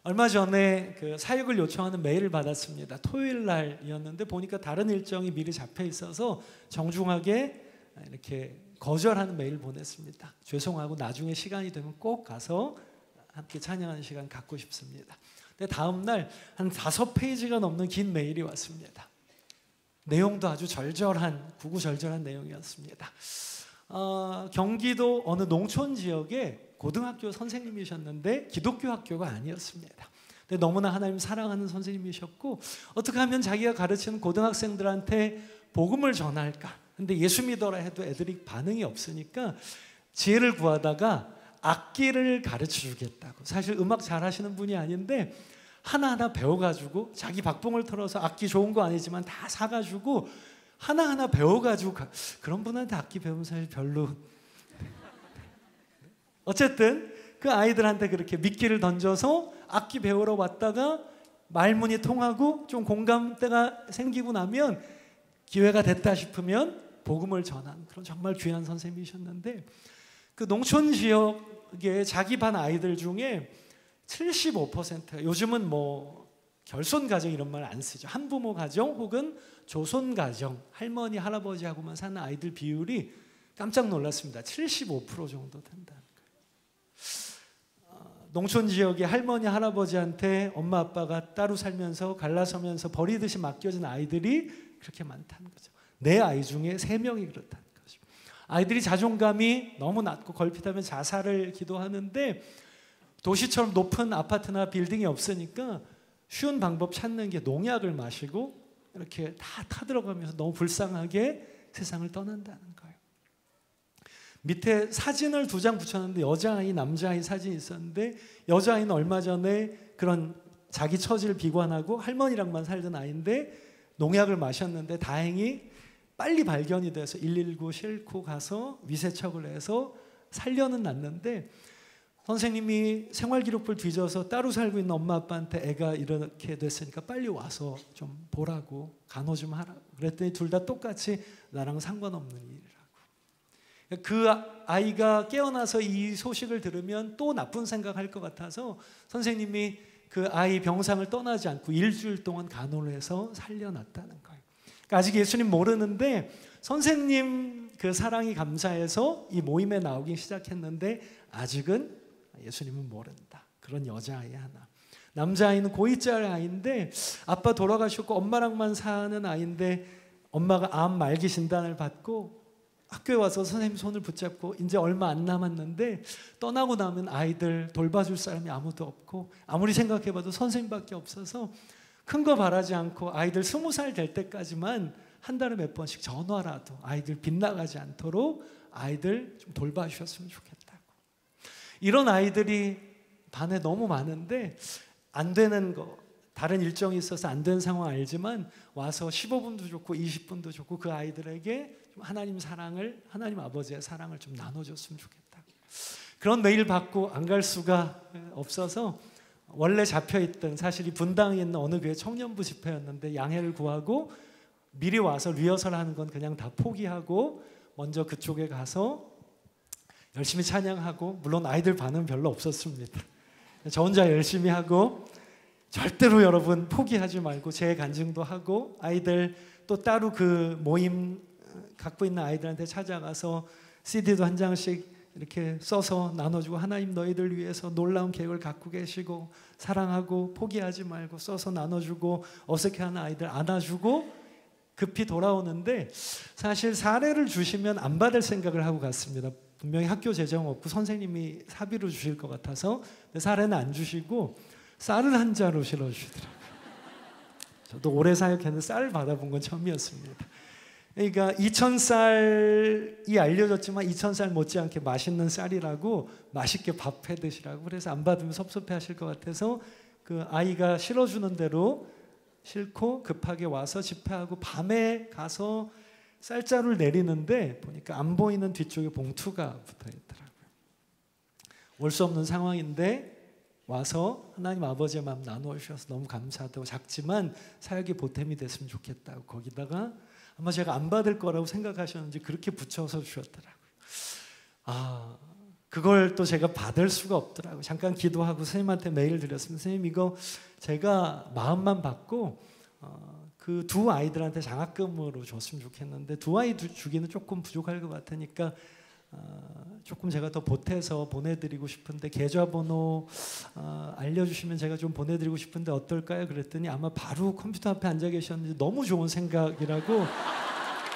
얼마 전에 그 사역을 요청하는 메일을 받았습니다. 토요일 날이었는데 보니까 다른 일정이 미리 잡혀 있어서 정중하게 이렇게 거절하는 메일을 보냈습니다. 죄송하고 나중에 시간이 되면 꼭 가서 함께 찬양하는 시간 갖고 싶습니다. 근데 다음 날 한 5페이지가 넘는 긴 메일이 왔습니다. 내용도 아주 구구절절한 내용이었습니다. 경기도 어느 농촌 지역에 고등학교 선생님이셨는데 기독교 학교가 아니었습니다. 근데 너무나 하나님 사랑하는 선생님이셨고 어떻게 하면 자기가 가르치는 고등학생들한테 복음을 전할까? 근데 예수 믿어라 해도 애들이 반응이 없으니까 지혜를 구하다가 악기를 가르쳐 주겠다고. 사실 음악 잘하시는 분이 아닌데 하나하나 배워가지고 자기 박봉을 털어서 악기 좋은 거 아니지만 다 사가지고 하나하나 배워가지고 그런 분한테 악기 배우면 사실 별로. 어쨌든 그 아이들한테 그렇게 미끼를 던져서 악기 배우러 왔다가 말문이 통하고 좀 공감대가 생기고 나면 기회가 됐다 싶으면 복음을 전한 그런 정말 귀한 선생님이셨는데 그 농촌 지역의 자기 반 아이들 중에 75%. 요즘은 뭐 결손 가정 이런 말 안 쓰죠. 한부모 가정 혹은 조손 가정, 할머니 할아버지하고만 사는 아이들 비율이 깜짝 놀랐습니다. 75% 정도 된다는 거예요. 농촌 지역의 할머니 할아버지한테 엄마 아빠가 따로 살면서 갈라서면서 버리듯이 맡겨진 아이들이 그렇게 많다는 거죠. 내 아이 중에 3명이 그렇다는 거죠. 아이들이 자존감이 너무 낮고 걸핏하면 자살을 기도하는데 도시처럼 높은 아파트나 빌딩이 없으니까 쉬운 방법 찾는 게 농약을 마시고 이렇게 다 타들어가면서 너무 불쌍하게 세상을 떠난다는 거예요. 밑에 사진을 2장 붙였는데 여자아이 남자아이 사진이 있었는데 여자아이는 얼마 전에 그런 자기 처지를 비관하고 할머니랑만 살던 아이인데 농약을 마셨는데 다행히 빨리 발견이 돼서 119 싣고 가서 위세척을 해서 살려는 났는데 선생님이 생활기록부를 뒤져서 따로 살고 있는 엄마 아빠한테 애가 이렇게 됐으니까 빨리 와서 좀 보라고 간호 좀 하라고 그랬더니 둘 다 똑같이 나랑 상관없는 일이라고. 그 아이가 깨어나서 이 소식을 들으면 또 나쁜 생각할 것 같아서 선생님이 그 아이 병상을 떠나지 않고 일주일 동안 간호를 해서 살려놨다는 거예요. 그러니까 아직 예수님 모르는데 선생님 그 사랑이 감사해서 이 모임에 나오기 시작했는데 아직은 예수님은 모른다. 그런 여자아이 하나. 남자아이는 고2짜리 아이인데 아빠 돌아가셨고 엄마랑만 사는 아이인데 엄마가 암 말기 진단을 받고 학교에 와서 선생님 손을 붙잡고 이제 얼마 안 남았는데 떠나고 나면 아이들 돌봐줄 사람이 아무도 없고 아무리 생각해봐도 선생님밖에 없어서 큰 거 바라지 않고 아이들 20살 될 때까지만 한 달에 몇 번씩 전화라도 아이들 빗나가지 않도록 아이들 좀 돌봐주셨으면 좋겠다고. 이런 아이들이 반에 너무 많은데 안 되는 거 다른 일정이 있어서 안 된 상황 알지만 와서 15분도 좋고 20분도 좋고 그 아이들에게 좀 하나님 사랑을 하나님 아버지의 사랑을 좀 나눠줬으면 좋겠다. 그런 메일 받고 안 갈 수가 없어서 원래 잡혀있던 사실 이 분당에 있는 어느 교회 청년부 집회였는데 양해를 구하고 미리 와서 리허설 하는 건 그냥 다 포기하고 먼저 그쪽에 가서 열심히 찬양하고 물론 아이들 반응 별로 없었습니다. 저 혼자 열심히 하고 절대로 여러분 포기하지 말고 제 간증도 하고 아이들 또 따로 그 모임 갖고 있는 아이들한테 찾아가서 CD도 한 장씩 이렇게 써서 나눠주고 하나님 너희들 위해서 놀라운 계획을 갖고 계시고 사랑하고 포기하지 말고 써서 나눠주고 어색해하는 아이들 안아주고 급히 돌아오는데 사실 사례를 주시면 안 받을 생각을 하고 갔습니다. 분명히 학교 재정 없고 선생님이 사비로 주실 것 같아서 사례는 안 주시고 쌀을 한 자루 실어주시더라고요. 저도 오래 사역했는데 쌀을 받아본 건 처음이었습니다. 그러니까 2000쌀이 알려졌지만 2000쌀 못지않게 맛있는 쌀이라고 맛있게 밥 해 드시라고 그래서 안 받으면 섭섭해 하실 것 같아서 그 아이가 실어주는 대로 싣고 급하게 와서 집회하고 밤에 가서 쌀자루를 내리는데 보니까 안 보이는 뒤쪽에 봉투가 붙어있더라고요. 올 수 없는 상황인데 와서 하나님 아버지의 마음 나누어 주셔서 너무 감사하다고 작지만 사역이 보탬이 됐으면 좋겠다고 거기다가 아마 제가 안 받을 거라고 생각하셨는지 그렇게 붙여서 주셨더라고요. 그걸 또 제가 받을 수가 없더라고요. 잠깐 기도하고 선생님한테 메일 드렸습니다. 선생님 이거 제가 마음만 받고 그 두 아이들한테 장학금으로 줬으면 좋겠는데 두 아이 주기는 조금 부족할 것 같으니까 조금 제가 더 보태서 보내드리고 싶은데 계좌번호 알려주시면 제가 좀 보내드리고 싶은데 어떨까요? 그랬더니 아마 바로 컴퓨터 앞에 앉아 계셨는지 너무 좋은 생각이라고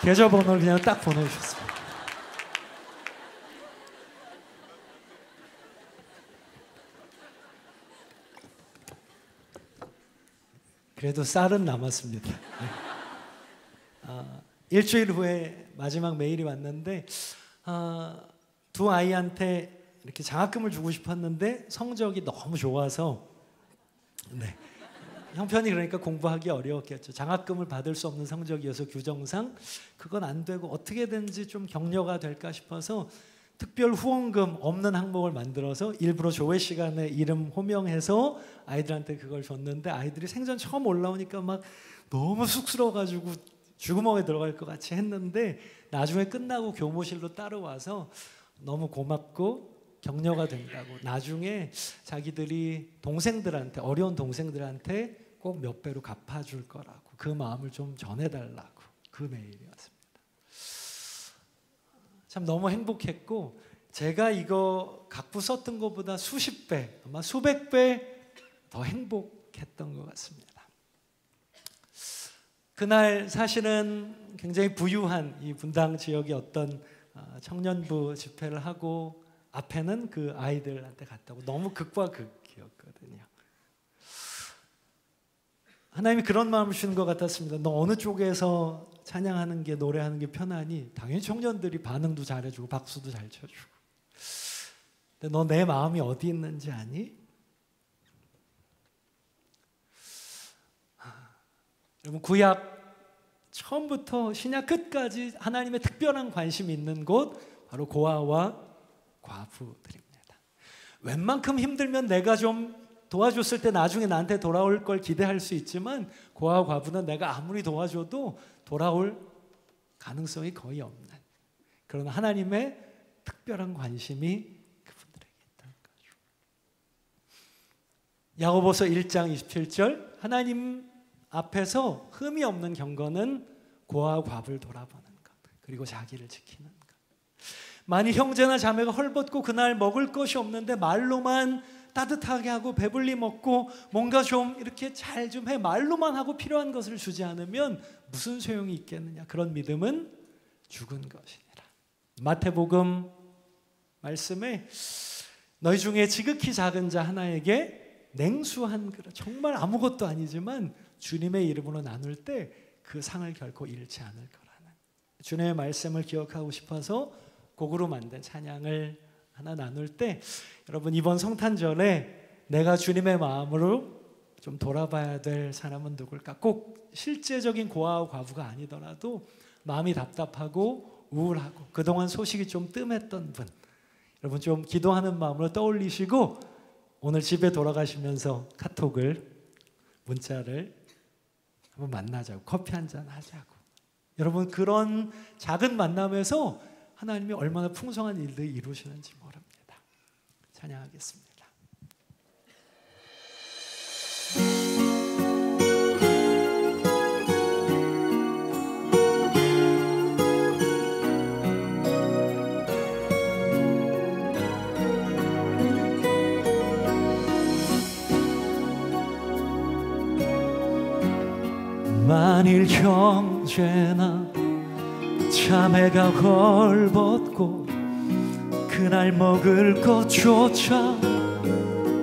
계좌번호를 그냥 딱 보내주셨습니다. 그래도 쌀은 남았습니다. 일주일 후에 마지막 메일이 왔는데 두 아이한테 이렇게 장학금을 주고 싶었는데 성적이 너무 좋아서 형편이 그러니까 공부하기 어려웠겠죠. 장학금을 받을 수 없는 성적이어서 규정상 그건 안 되고 어떻게든지 좀 격려가 될까 싶어서 특별 후원금 없는 항목을 만들어서 일부러 조회 시간에 이름 호명해서 아이들한테 그걸 줬는데 아이들이 생전 처음 올라오니까 막 너무 쑥스러워가지고 쥐구멍에 들어갈 것 같이 했는데 나중에 끝나고 교무실로 따라와서 너무 고맙고 격려가 된다고. 나중에 자기들이 동생들한테, 어려운 동생들한테 꼭 몇 배로 갚아줄 거라고, 그 마음을 좀 전해달라고 그 메일이었습니다. 참 너무 행복했고, 제가 이거 갖고 썼던 것보다 수십 배, 아마 수백 배 더 행복했던 것 같습니다. 그날 사실은 굉장히 부유한 이 분당 지역의 어떤 청년부 집회를 하고, 앞에는 그 아이들한테 갔다고. 너무 극과 극이었거든요. 하나님이 그런 마음을 주는 것 같았습니다. 너 어느 쪽에서 찬양하는 게, 노래하는 게 편하니? 당연히 청년들이 반응도 잘해주고 박수도 잘 쳐주고. 근데 너 내 마음이 어디 있는지 아니? 여러분, 구약 처음부터 신약 끝까지 하나님의 특별한 관심이 있는 곳, 바로 고아와 과부들입니다. 웬만큼 힘들면 내가 좀 도와줬을 때 나중에 나한테 돌아올 걸 기대할 수 있지만, 고아와 과부는 내가 아무리 도와줘도 돌아올 가능성이 거의 없는, 그런 하나님의 특별한 관심이 그분들에게 있다는 거죠. 야고보서 1장 27절, 하나님 앞에서 흠이 없는 경건은 고아와 과부를 돌아보는 것, 그리고 자기를 지키는 것. 만일 형제나 자매가 헐벗고 그날 먹을 것이 없는데 말로만 따뜻하게 하고 배불리 먹고 뭔가 좀 이렇게 잘 좀 해, 말로만 하고 필요한 것을 주지 않으면 무슨 소용이 있겠느냐. 그런 믿음은 죽은 것이니라. 마태복음 말씀에 너희 중에 지극히 작은 자 하나에게 냉수 한 그릇, 정말 아무것도 아니지만 주님의 이름으로 나눌 때 그 상을 결코 잃지 않을 거라는, 주님의 말씀을 기억하고 싶어서 곡으로 만든 찬양을 하나 나눌 때, 여러분 이번 성탄절에 내가 주님의 마음으로 좀 돌아봐야 될 사람은 누굴까? 꼭 실제적인 고아와 과부가 아니더라도 마음이 답답하고 우울하고 그동안 소식이 좀 뜸했던 분, 여러분 좀 기도하는 마음으로 떠올리시고 오늘 집에 돌아가시면서 카톡을, 문자를 한번 만나자고, 커피 한잔 하자고. 여러분 그런 작은 만남에서 하나님이 얼마나 풍성한 일들을 이루시는지 모릅니다. 찬양하겠습니다. 만일 형제나 자매가 헐벗고 그날 먹을 것조차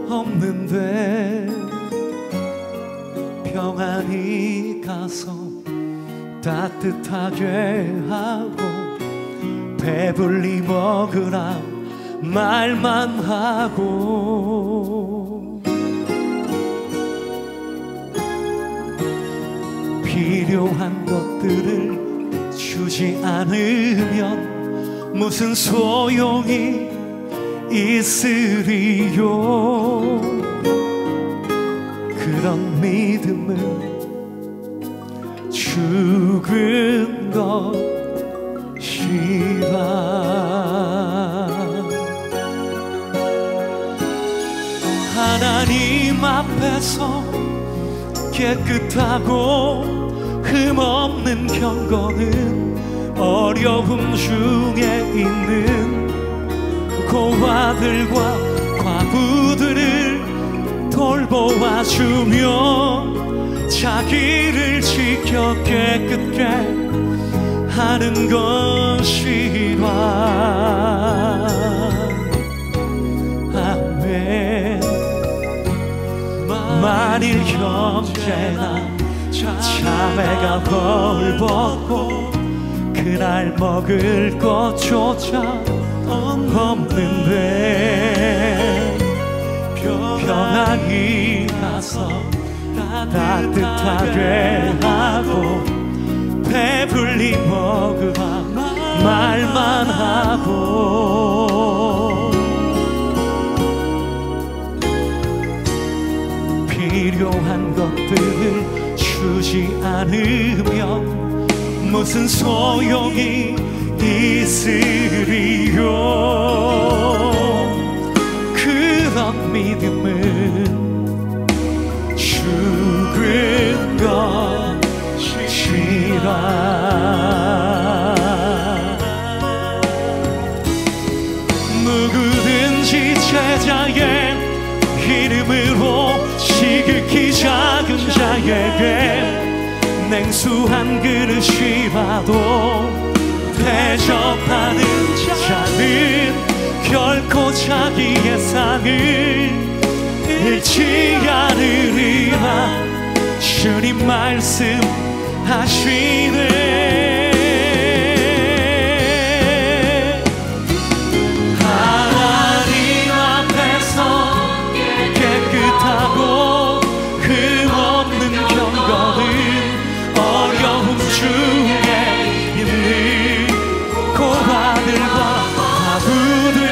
없는데 평안히 가서 따뜻하게 하고 배불리 먹으라 말만 하고, 필요한 것들을 주지 않으면 무슨 소용이 있으리요. 그런 믿음은 죽은 것이라. 하나님 앞에서 깨끗하고 흠없는 경건은 어려움 중에 있는 고아들과 과부들을 돌보아주며 자기를 지켜 깨끗게 하는 것이라. 아멘. 만일 형제나 자매가 헐벗고 그날 먹을 것조차 없는데 평안히 가서 따뜻하게 하고 배불리 먹으라 말만 하고, 필요한 것들을 주지 않으면 무슨 소용이 있으리요. 믿음은 죽은 것이라. 누구든지 제자의 이름으로 지극히 작은 자에게 냉수 한 그릇이라도 대접하는 자는 결코 자기의 상을 잃지 않으리라. 주님 말씀하시네. 하나님 앞에서 깨끗하고 흠없는 경건은 어려움 중에 있는 고아들과 바보들을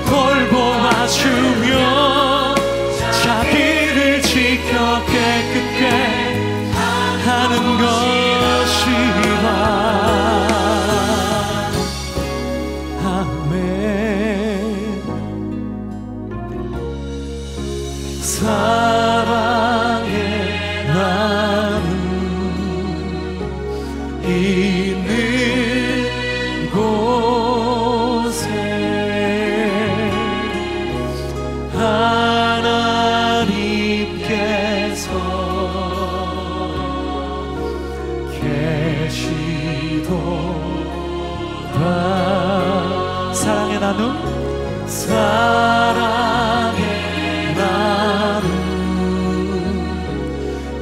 돌보아주며 자기를 지켜 깨끗게 하는 것이라. 아멘. 사랑의 나눔 있는 곳에 하나님께서 계시도다. 사랑의 나눔, 사랑의 나눔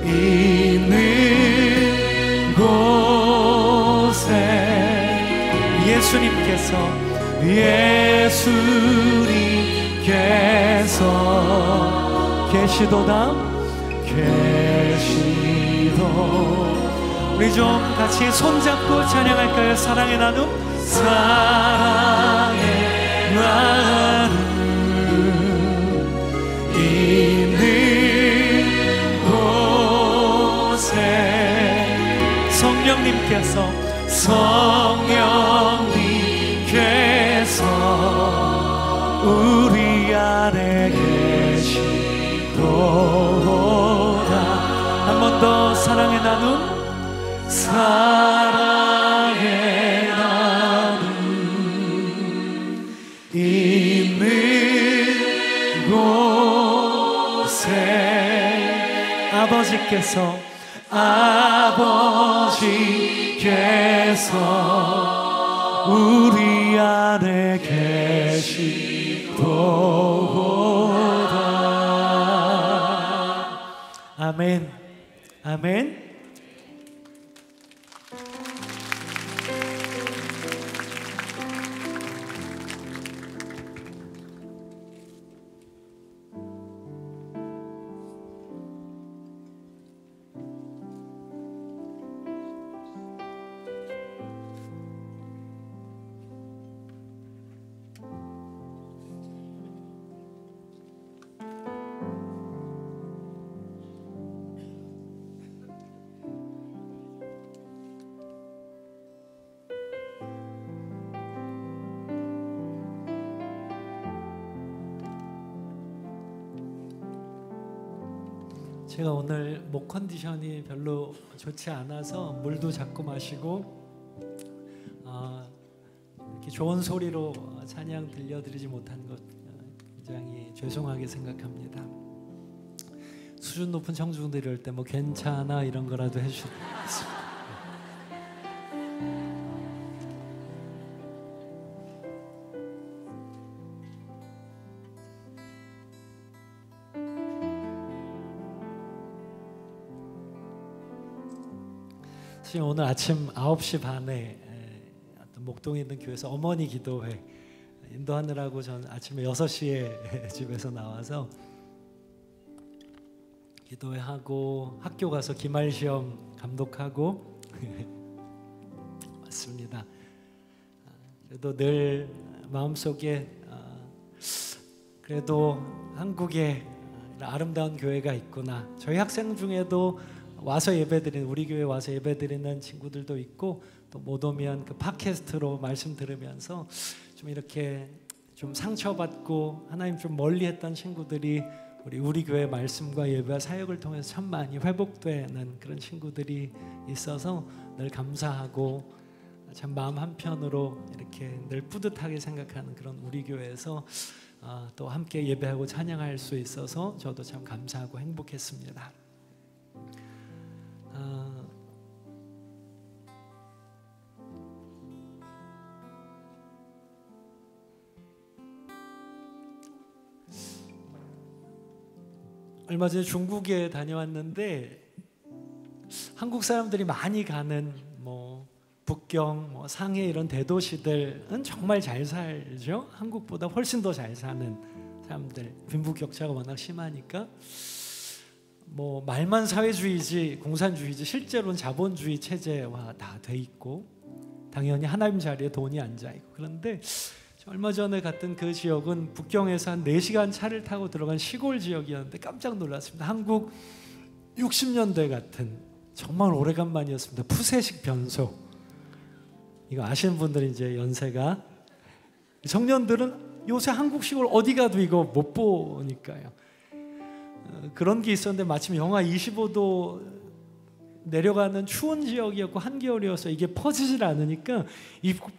있는 곳에 예수님께서 계시도다. 우리 좀 같이 손잡고 찬양할까요? 사랑의 나눔, 사랑의 나눔 있는 곳에 성령님께서 우리 안에 계시도다. 한 번 더 사랑의 나눔, 사랑의 나눔 있는 곳에 아버지께서 우리 안에 계시도다. 아멘. 아멘. 제가 오늘 목 컨디션이 별로 좋지 않아서 물도 자꾸 마시고 이렇게 좋은 소리로 찬양 들려드리지 못한 것 굉장히 죄송하게 생각합니다. 수준 높은 청중들이 올 때 뭐 괜찮아 이런 거라도 해주셨으면. 오늘 아침 9시 반에 목동에 있는 교회에서 어머니 기도회 인도하느라고 전 아침에 6시에 집에서 나와서 기도회하고 학교 가서 기말시험 감독하고 왔습니다. 그래도 늘 마음속에 그래도 한국에 아름다운 교회가 있구나. 저희 학생 중에도 와서 예배드리는 우리 교회 와서 예배드리는 친구들도 있고 또 못 오면 그 팟캐스트로 말씀 들으면서 좀 이렇게 좀 상처받고 하나님 좀 멀리했던 친구들이 우리 교회 말씀과 예배와 사역을 통해서 참 많이 회복되는 그런 친구들이 있어서 늘 감사하고 참 마음 한편으로 이렇게 늘 뿌듯하게 생각하는 그런 우리 교회에서 또 함께 예배하고 찬양할 수 있어서 저도 참 감사하고 행복했습니다. 얼마 전에 중국에 다녀왔는데 한국 사람들이 많이 가는 북경, 상해 이런 대도시들은 정말 잘 살죠. 한국보다 훨씬 더 잘 사는 사람들. 빈부격차가 워낙 심하니까 말만 사회주의지 공산주의지 실제로는 자본주의 체제화 다 돼 있고 당연히 하나님 자리에 돈이 앉아 있고. 그런데 얼마 전에 갔던 그 지역은 북경에서 한 4시간 차를 타고 들어간 시골 지역이었는데 깜짝 놀랐습니다. 한국 60년대 같은 정말 오래간만이었습니다. 푸세식 변소. 이거 아시는 분들은 이제 연세가, 청년들은 요새 한국 시골 어디 가도 이거 못 보니까요. 그런 게 있었는데 마침 영하 25도 내려가는 추운 지역이었고 한겨울이어서 이게 퍼지질 않으니까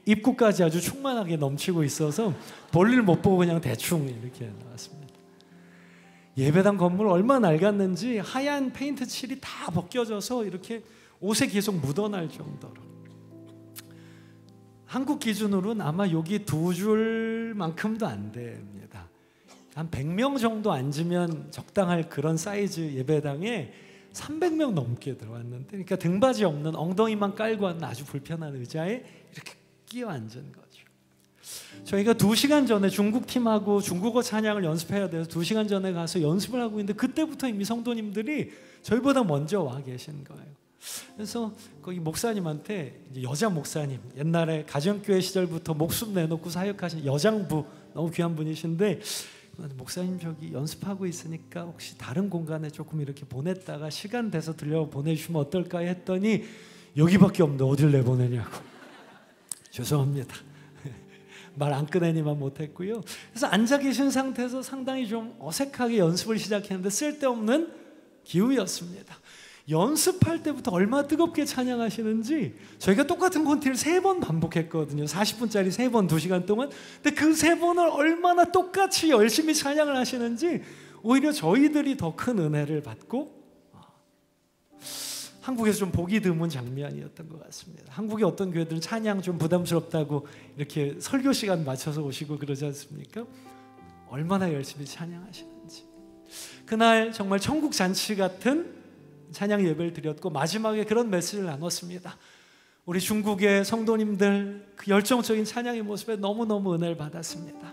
입구까지 아주 충만하게 넘치고 있어서 볼일 못 보고 그냥 대충 이렇게 나왔습니다. 예배당 건물 얼마나 낡았는지 하얀 페인트 칠이 다 벗겨져서 이렇게 옷에 계속 묻어날 정도로. 한국 기준으로는 아마 여기 2줄만큼도 안 됩니다. 한 100명 정도 앉으면 적당할 그런 사이즈 예배당에 300명 넘게 들어왔는데, 그러니까 등받이 없는 엉덩이만 깔고 앉는 아주 불편한 의자에 이렇게 끼어 앉은 거죠. 저희가 2시간 전에 중국 팀하고 중국어 찬양을 연습해야 돼서 2시간 전에 가서 연습을 하고 있는데 그때부터 이미 성도님들이 저희보다 먼저 와 계신 거예요. 그래서 거기 목사님한테, 여자 목사님, 옛날에 가정교회 시절부터 목숨 내놓고 사역하신 여장부, 너무 귀한 분이신데, 목사님 저기 연습하고 있으니까 혹시 다른 공간에 조금 이렇게 보냈다가 시간 돼서 들려 보내주시면 어떨까 했더니 여기밖에 없는데 어딜 내보내냐고. 죄송합니다. 말 안 꺼내니만 못했고요. 그래서 앉아 계신 상태에서 상당히 좀 어색하게 연습을 시작했는데 쓸데없는 기후였습니다. 연습할 때부터 얼마나 뜨겁게 찬양하시는지 저희가 똑같은 콘티를 3번 반복했거든요. 40분짜리 3번 2시간 동안. 근데 그 3번을 얼마나 똑같이 열심히 찬양을 하시는지 오히려 저희들이 더 큰 은혜를 받고, 한국에서 좀 보기 드문 장면이었던 것 같습니다. 한국의 어떤 교회들은 찬양 좀 부담스럽다고 이렇게 설교 시간 맞춰서 오시고 그러지 않습니까? 얼마나 열심히 찬양하시는지. 그날 정말 천국 잔치 같은 찬양 예배를 드렸고 마지막에 그런 메시지를 나눴습니다. 우리 중국의 성도님들 그 열정적인 찬양의 모습에 너무너무 은혜를 받았습니다.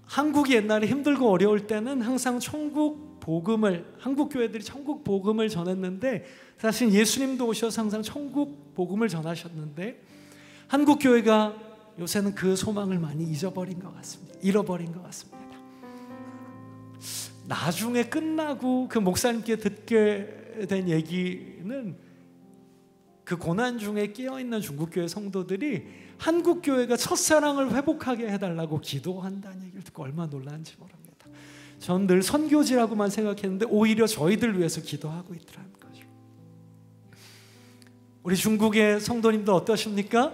한국이 옛날에 힘들고 어려울 때는 항상 천국 복음을, 한국 교회들이 천국 복음을 전했는데, 사실 예수님도 오셔서 항상 천국 복음을 전하셨는데 한국 교회가 요새는 그 소망을 많이 잊어버린 것 같습니다. 잃어버린 것 같습니다. 나중에 끝나고 그 목사님께 듣게 된 얘기는 그 고난 중에 끼어있는 중국교회 성도들이 한국교회가 첫사랑을 회복하게 해달라고 기도한다는 얘기를 듣고 얼마나 놀랐는지 모릅니다. 전 늘 선교지라고만 생각했는데 오히려 저희들 위해서 기도하고 있더라는 거죠. 우리 중국의 성도님들 어떠십니까?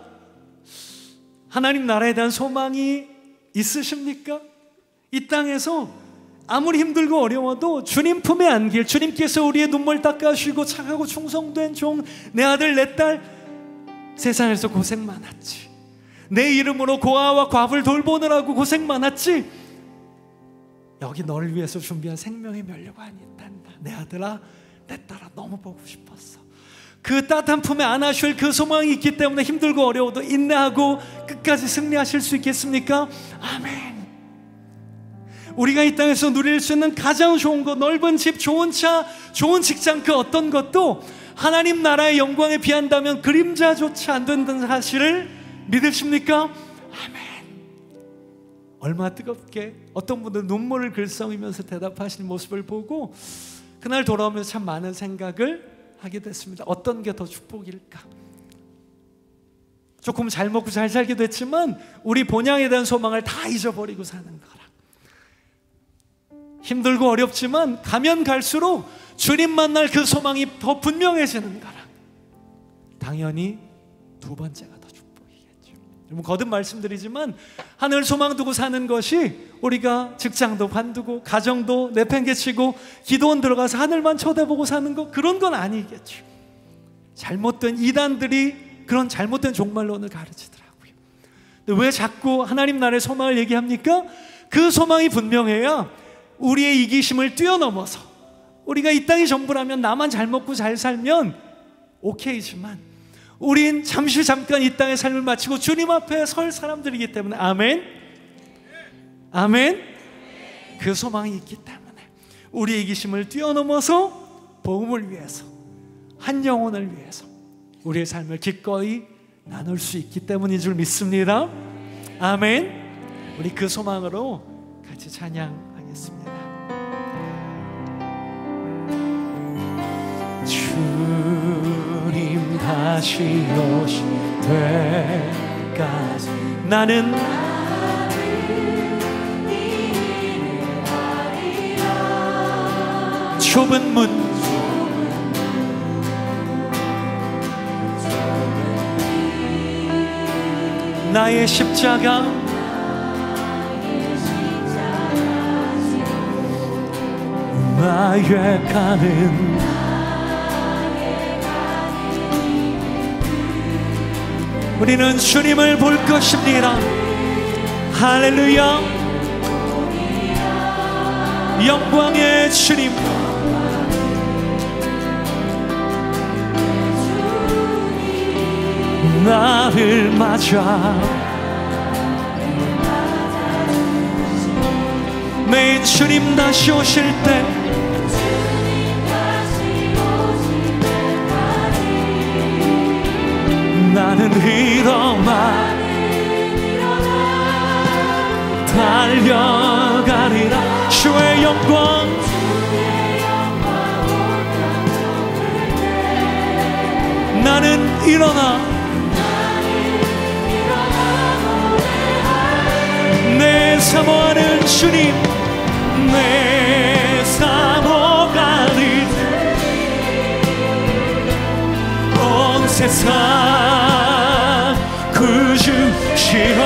하나님 나라에 대한 소망이 있으십니까? 이 땅에서 아무리 힘들고 어려워도 주님 품에 안길, 주님께서 우리의 눈물 닦아주시고 착하고 충성된 종, 내 아들 내 딸 세상에서 고생 많았지, 내 이름으로 고아와 과부를 돌보느라고 고생 많았지, 여기 너를 위해서 준비한 생명의 면류관이 있단다. 내 아들아 내 딸아 너무 보고 싶었어. 그 따뜻한 품에 안아줄 그 소망이 있기 때문에 힘들고 어려워도 인내하고 끝까지 승리하실 수 있겠습니까? 아멘. 우리가 이 땅에서 누릴 수 있는 가장 좋은 것, 넓은 집, 좋은 차, 좋은 직장, 그 어떤 것도 하나님 나라의 영광에 비한다면 그림자조차 안 된다는 사실을 믿으십니까? 아멘. 얼마나 뜨겁게 어떤 분들은 눈물을 글썽이면서 대답하시는 모습을 보고 그날 돌아오면서 참 많은 생각을 하게 됐습니다. 어떤 게 더 축복일까? 조금 잘 먹고 잘 살기도 했지만 우리 본향에 대한 소망을 다 잊어버리고 사는 거라. 힘들고 어렵지만 가면 갈수록 주님 만날 그 소망이 더 분명해지는 거라. 당연히 두 번째가 더 축복이겠죠. 여러분, 거듭 말씀드리지만 하늘 소망 두고 사는 것이 우리가 직장도 관두고 가정도 내팽개치고 기도원 들어가서 하늘만 쳐다보고 사는 것, 그런 건 아니겠죠. 잘못된 이단들이 그런 잘못된 종말론을 가르치더라고요. 근데 왜 자꾸 하나님 나라의 소망을 얘기합니까? 그 소망이 분명해야 우리의 이기심을 뛰어넘어서, 우리가 이 땅이 전부라면 나만 잘 먹고 잘 살면 오케이지만 우린 잠깐 이 땅의 삶을 마치고 주님 앞에 설 사람들이기 때문에, 아멘? 아멘? 그 소망이 있기 때문에 우리의 이기심을 뛰어넘어서 복음을 위해서, 한 영혼을 위해서 우리의 삶을 기꺼이 나눌 수 있기 때문인 줄 믿습니다. 아멘. 우리 그 소망으로 같이 찬양하겠습니다. 주님 다시 오실 때까지 나는 좁은 문 나의 십자가 나의 가는 우리는 주님을 볼 것입니다. 할렐루야. 영광의 주님, 나를 맞아 매일 주님 다시 오실 때 나는 일어나 달려가리라. 주의 영광 나는 일어나 내 사모하는 주님, 내 사모가는 온 세상 구주시라.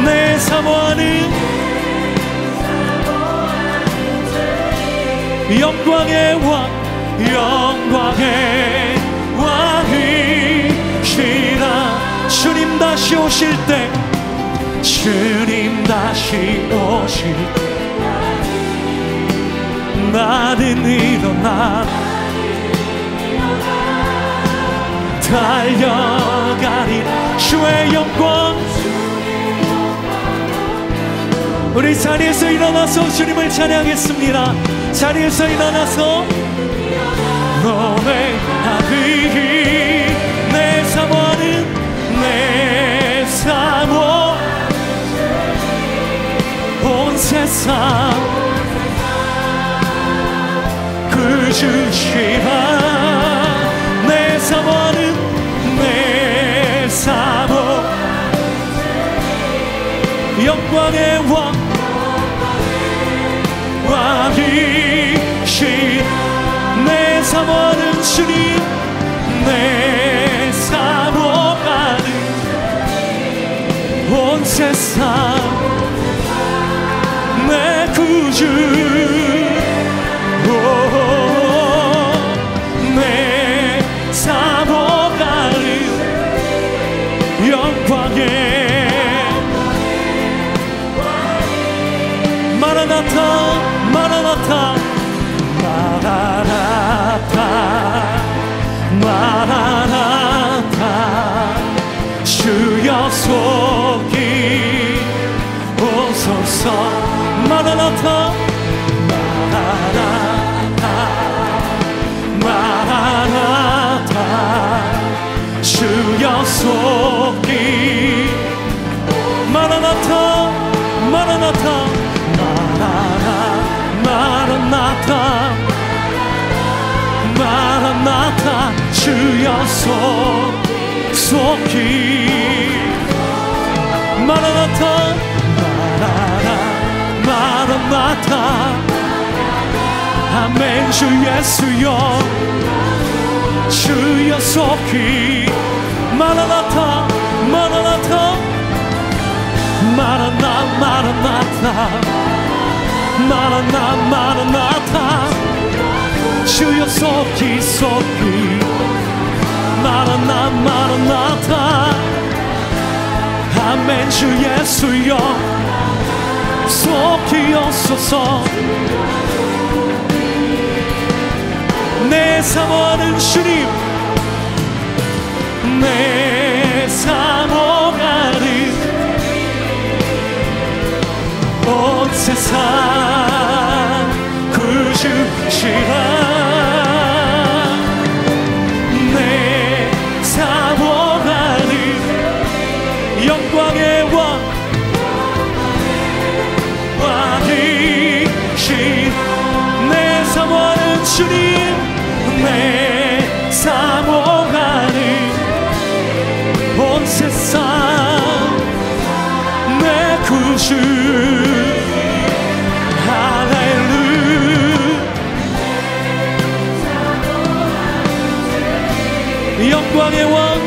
내 사모하는 영광의 왕, 영광의 왕이시라. 주님 다시 오실 때, 주님 다시 오실 때 나는 일어나 달려가리라. 주의 영광, 우리 자리에서 일어나서 주님을 찬양하겠습니다. 자리에서 일어나서 노래하리. 내 사모하는 내 사모 온 세상 구주시라. 내 사모하는 내 사모 영광의 왕 왕이시. 내 사모하는 주님, 내 사모하는 온 세상 내 구주, 내 사모가는 영광의 마라나타 마라나타 마라나타 마라나타. 주여 속이 오소서. 마라나타 마라나타 마라나타. 주여 속이 마라나타 마라나타 마라나타 마라나타. 주여 속 속히 마라나타 마라나타 아멘 주 예수여 주여 속히 마라나타 마라나타 마라나타 마라나타 주여 속히 마라나타 아멘 주 예수여 속히 오소서 내 사모하는 주님 내 사모하는 온 세상 구주시라 내 사모하는 영광의 왕이신 내 사모하는 주님 내 사모하는 온 세상 내 구주 영광의 왕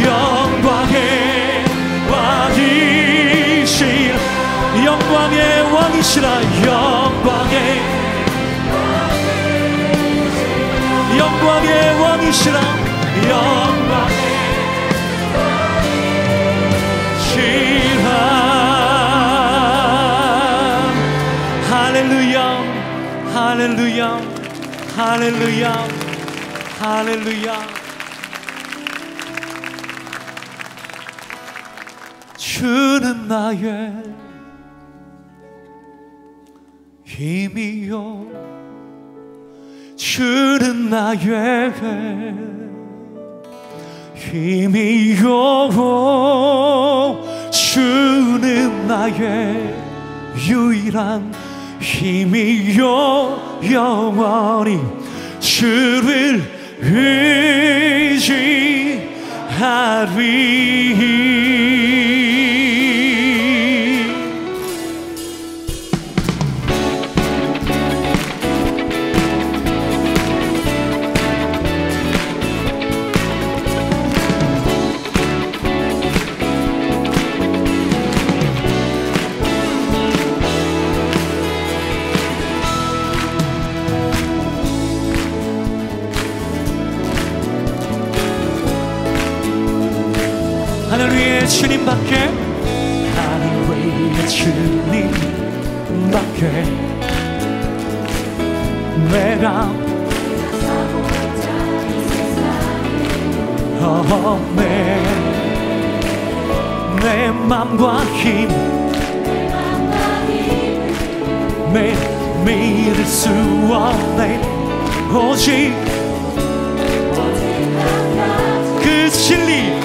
영광의 왕이시라 영광의 왕이시라 영광의 왕이시라 영광의 시라 할렐루야 할렐루야 할렐루야 할렐루야 주는 나의 힘이요 주는 나의 힘이요 주는 나의 유일한 힘이요 영원히 주를 의지하리 하늘 위에 주님밖에 하늘 위에 주님밖에 내가 내 맘과 힘 내 믿을 수 없네 오직 그 진리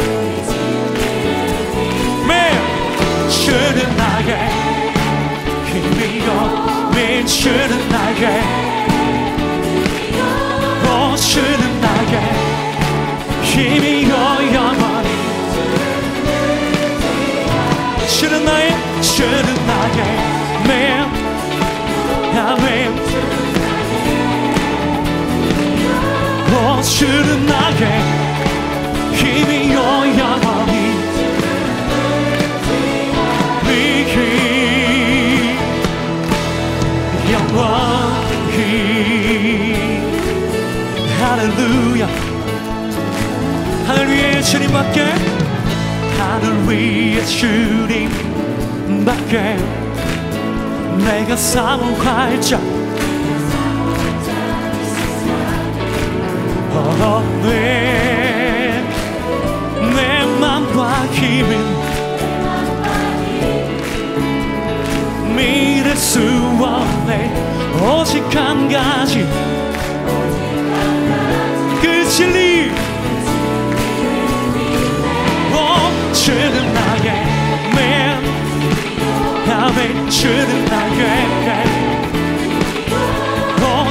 주는 나의 힘이요 주는 나의 주는 나의 힘이요 영원히 주는 나의 아멘 주는 나의 힘이요 영원히 영원히 할렐루야 하늘 위에 주님밖에 하늘 위에 주님밖에 내가 사모할 자 내 맘과 힘은 믿을 수 없네 오직 한 가지 그 진리 주는 나의 아멘 주는 나의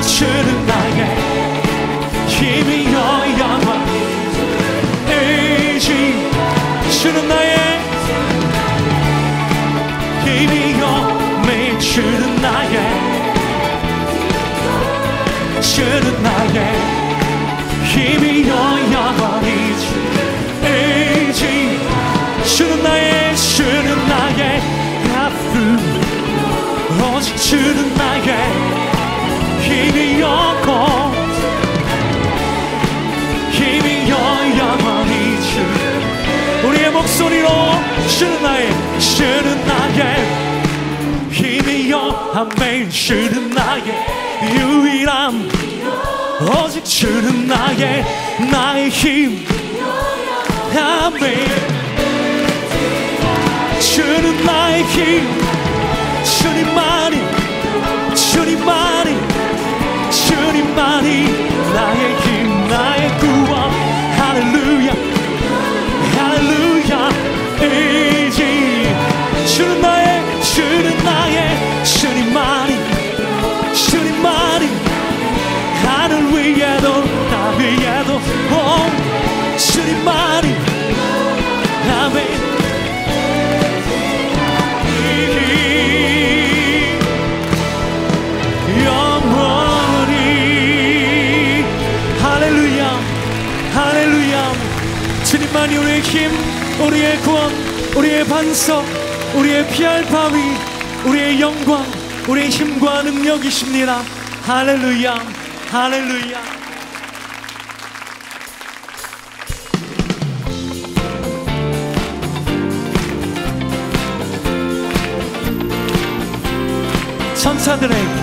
주는 나의 힘이여 영원히 의지 주는 나의 힘이여 영원히 주의지 주는 나의 아픔 오직 주는 나의 힘이여 영원히 주 우리의 목소리로 주는 나의 힘이여 아멘 주는 나의 유일함 오직 주는 나의 힘 아멘 주는 나의 힘 주님만이 나의 힘 나의 구원 할렐루야 이지 주는 나의 주님만이 하늘 위에도 땅 위에도 주님만이 아멘 주님만이 우리의 힘, 우리의 구원, 우리의 반석, 우리의 피할 바위, 우리의 영광, 우리의 힘과 능력이십니다. 할렐루야, 할렐루야.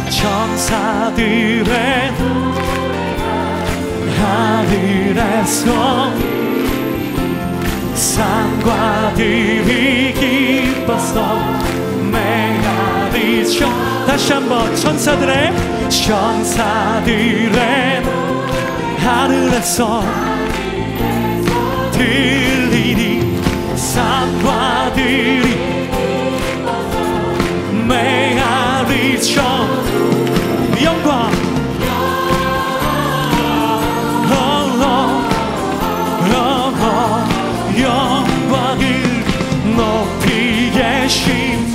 천사들의 하늘에서 산과들이 기뻐서 메아리쳐 다시 한번 천사들의 하늘에서 들리니 산과들이 메아리쳐 영광 영광을 높이 계신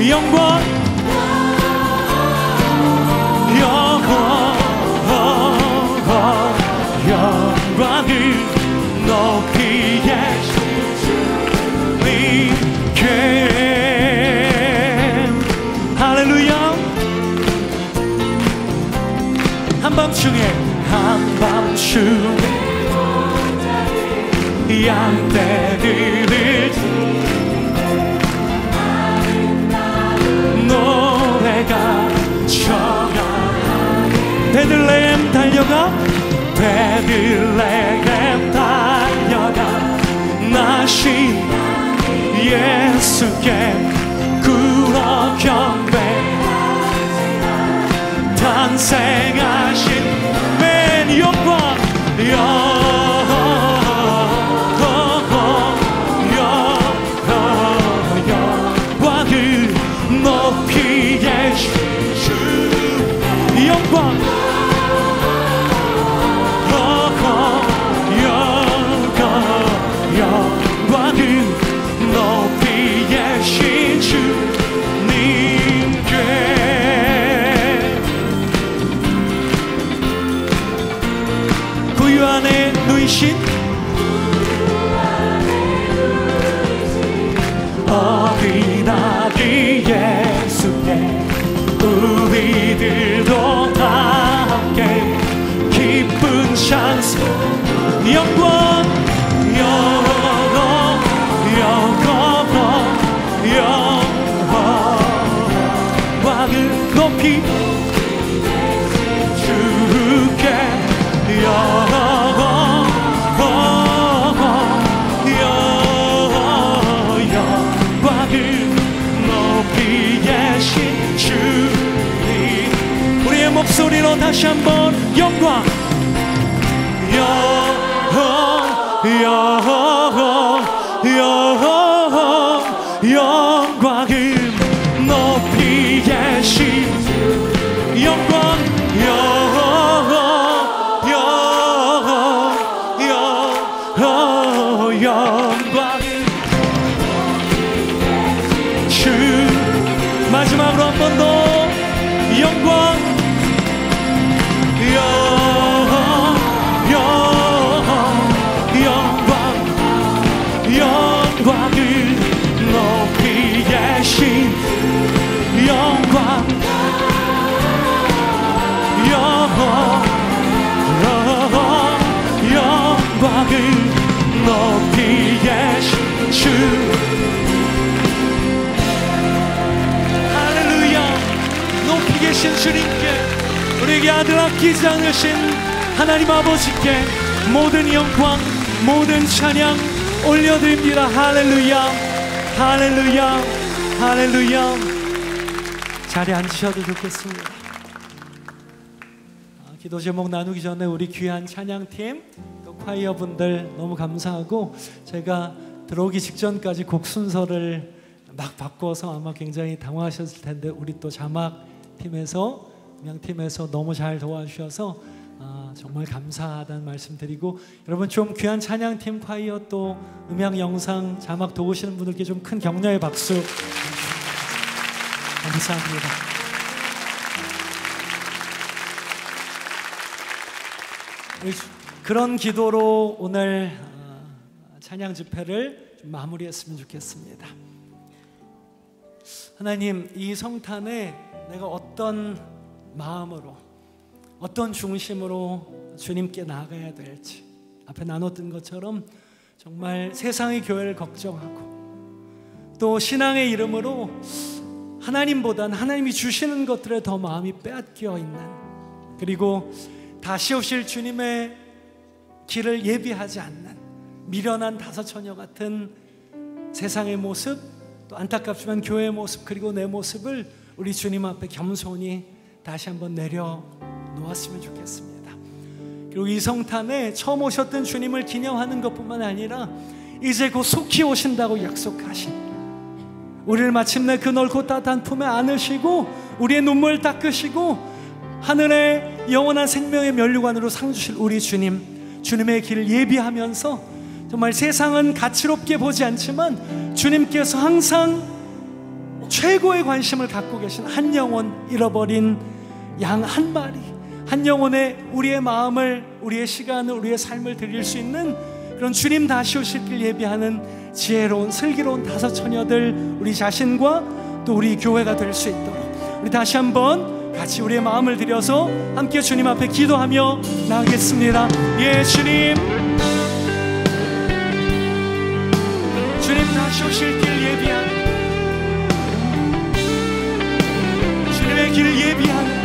영광 영광을 높이 계신 주님께 할렐루야 한밤중에 양떼들을 노래가 쳐가 베들레헴 달려가 나신 예수께 굴어 경배 탄생하신 맨 영광 영광을 높이 계신 주 영광 영광을 높이 계신 주님께 구유 안에 누이신 어린아기 예수께 우리들도 다 함께 기쁜 찬송 영광을 높이 주께 영광을 높이 계신 주님 우리의 목소리로 다시 한번 영광 영광을 높이 계신 영광 영광을 주 마지막으로 한 번 더 영광 주님께, 우리에게 아들 아끼지 않으신 하나님 아버지께 모든 영광, 모든 찬양 올려드립니다. 할렐루야, 할렐루야, 할렐루야. 자리에 앉으셔도 좋겠습니다. 기도 제목 나누기 전에 우리 귀한 찬양팀 또 콰이어분들 너무 감사하고, 제가 들어오기 직전까지 곡 순서를 막 바꿔서 아마 굉장히 당황하셨을 텐데 우리 또 자막팀에서, 음향팀에서 너무 잘 도와주셔서 정말 감사하다는 말씀 드리고, 여러분 좀 귀한 찬양팀, 콰이어 또 음향, 영상, 자막 도우시는 분들께 좀 큰 격려의 박수 감사합니다. 그런 기도로 오늘 찬양 집회를 좀 마무리했으면 좋겠습니다. 하나님, 이 성탄에 내가 어떤 마음으로, 어떤 중심으로 주님께 나아가야 될지, 앞에 나눴던 것처럼 정말 세상의 교회를 걱정하고 또 신앙의 이름으로 하나님보다는 하나님이 주시는 것들에 더 마음이 빼앗겨 있는, 그리고 다시 오실 주님의 길을 예비하지 않는 미련한 다섯 처녀 같은 세상의 모습, 또 안타깝지만 교회의 모습, 그리고 내 모습을 우리 주님 앞에 겸손히 다시 한번 내려놓았으면 좋겠습니다. 그리고 이 성탄에 처음 오셨던 주님을 기념하는 것뿐만 아니라 이제 곧 속히 오신다고 약속하신, 우리를 마침내 그 넓고 따뜻한 품에 안으시고 우리의 눈물을 닦으시고 하늘의 영원한 생명의 면류관으로 상주실 우리 주님, 주님의 길을 예비하면서 정말 세상은 가치롭게 보지 않지만 주님께서 항상 최고의 관심을 갖고 계신 한 영혼, 잃어버린 양 한 마리, 한 영혼에 우리의 마음을, 우리의 시간을, 우리의 삶을 드릴 수 있는 그런 주님 다시 오실 길 예비하는 지혜로운, 슬기로운 다섯 처녀들, 우리 자신과 또 우리 교회가 될 수 있도록 우리 다시 한번 같이 우리의 마음을 들여서 함께 주님 앞에 기도하며 나가겠습니다. 예, 주님, 주님 다시 오실 길 예비하는, 주님의 길을 예비하는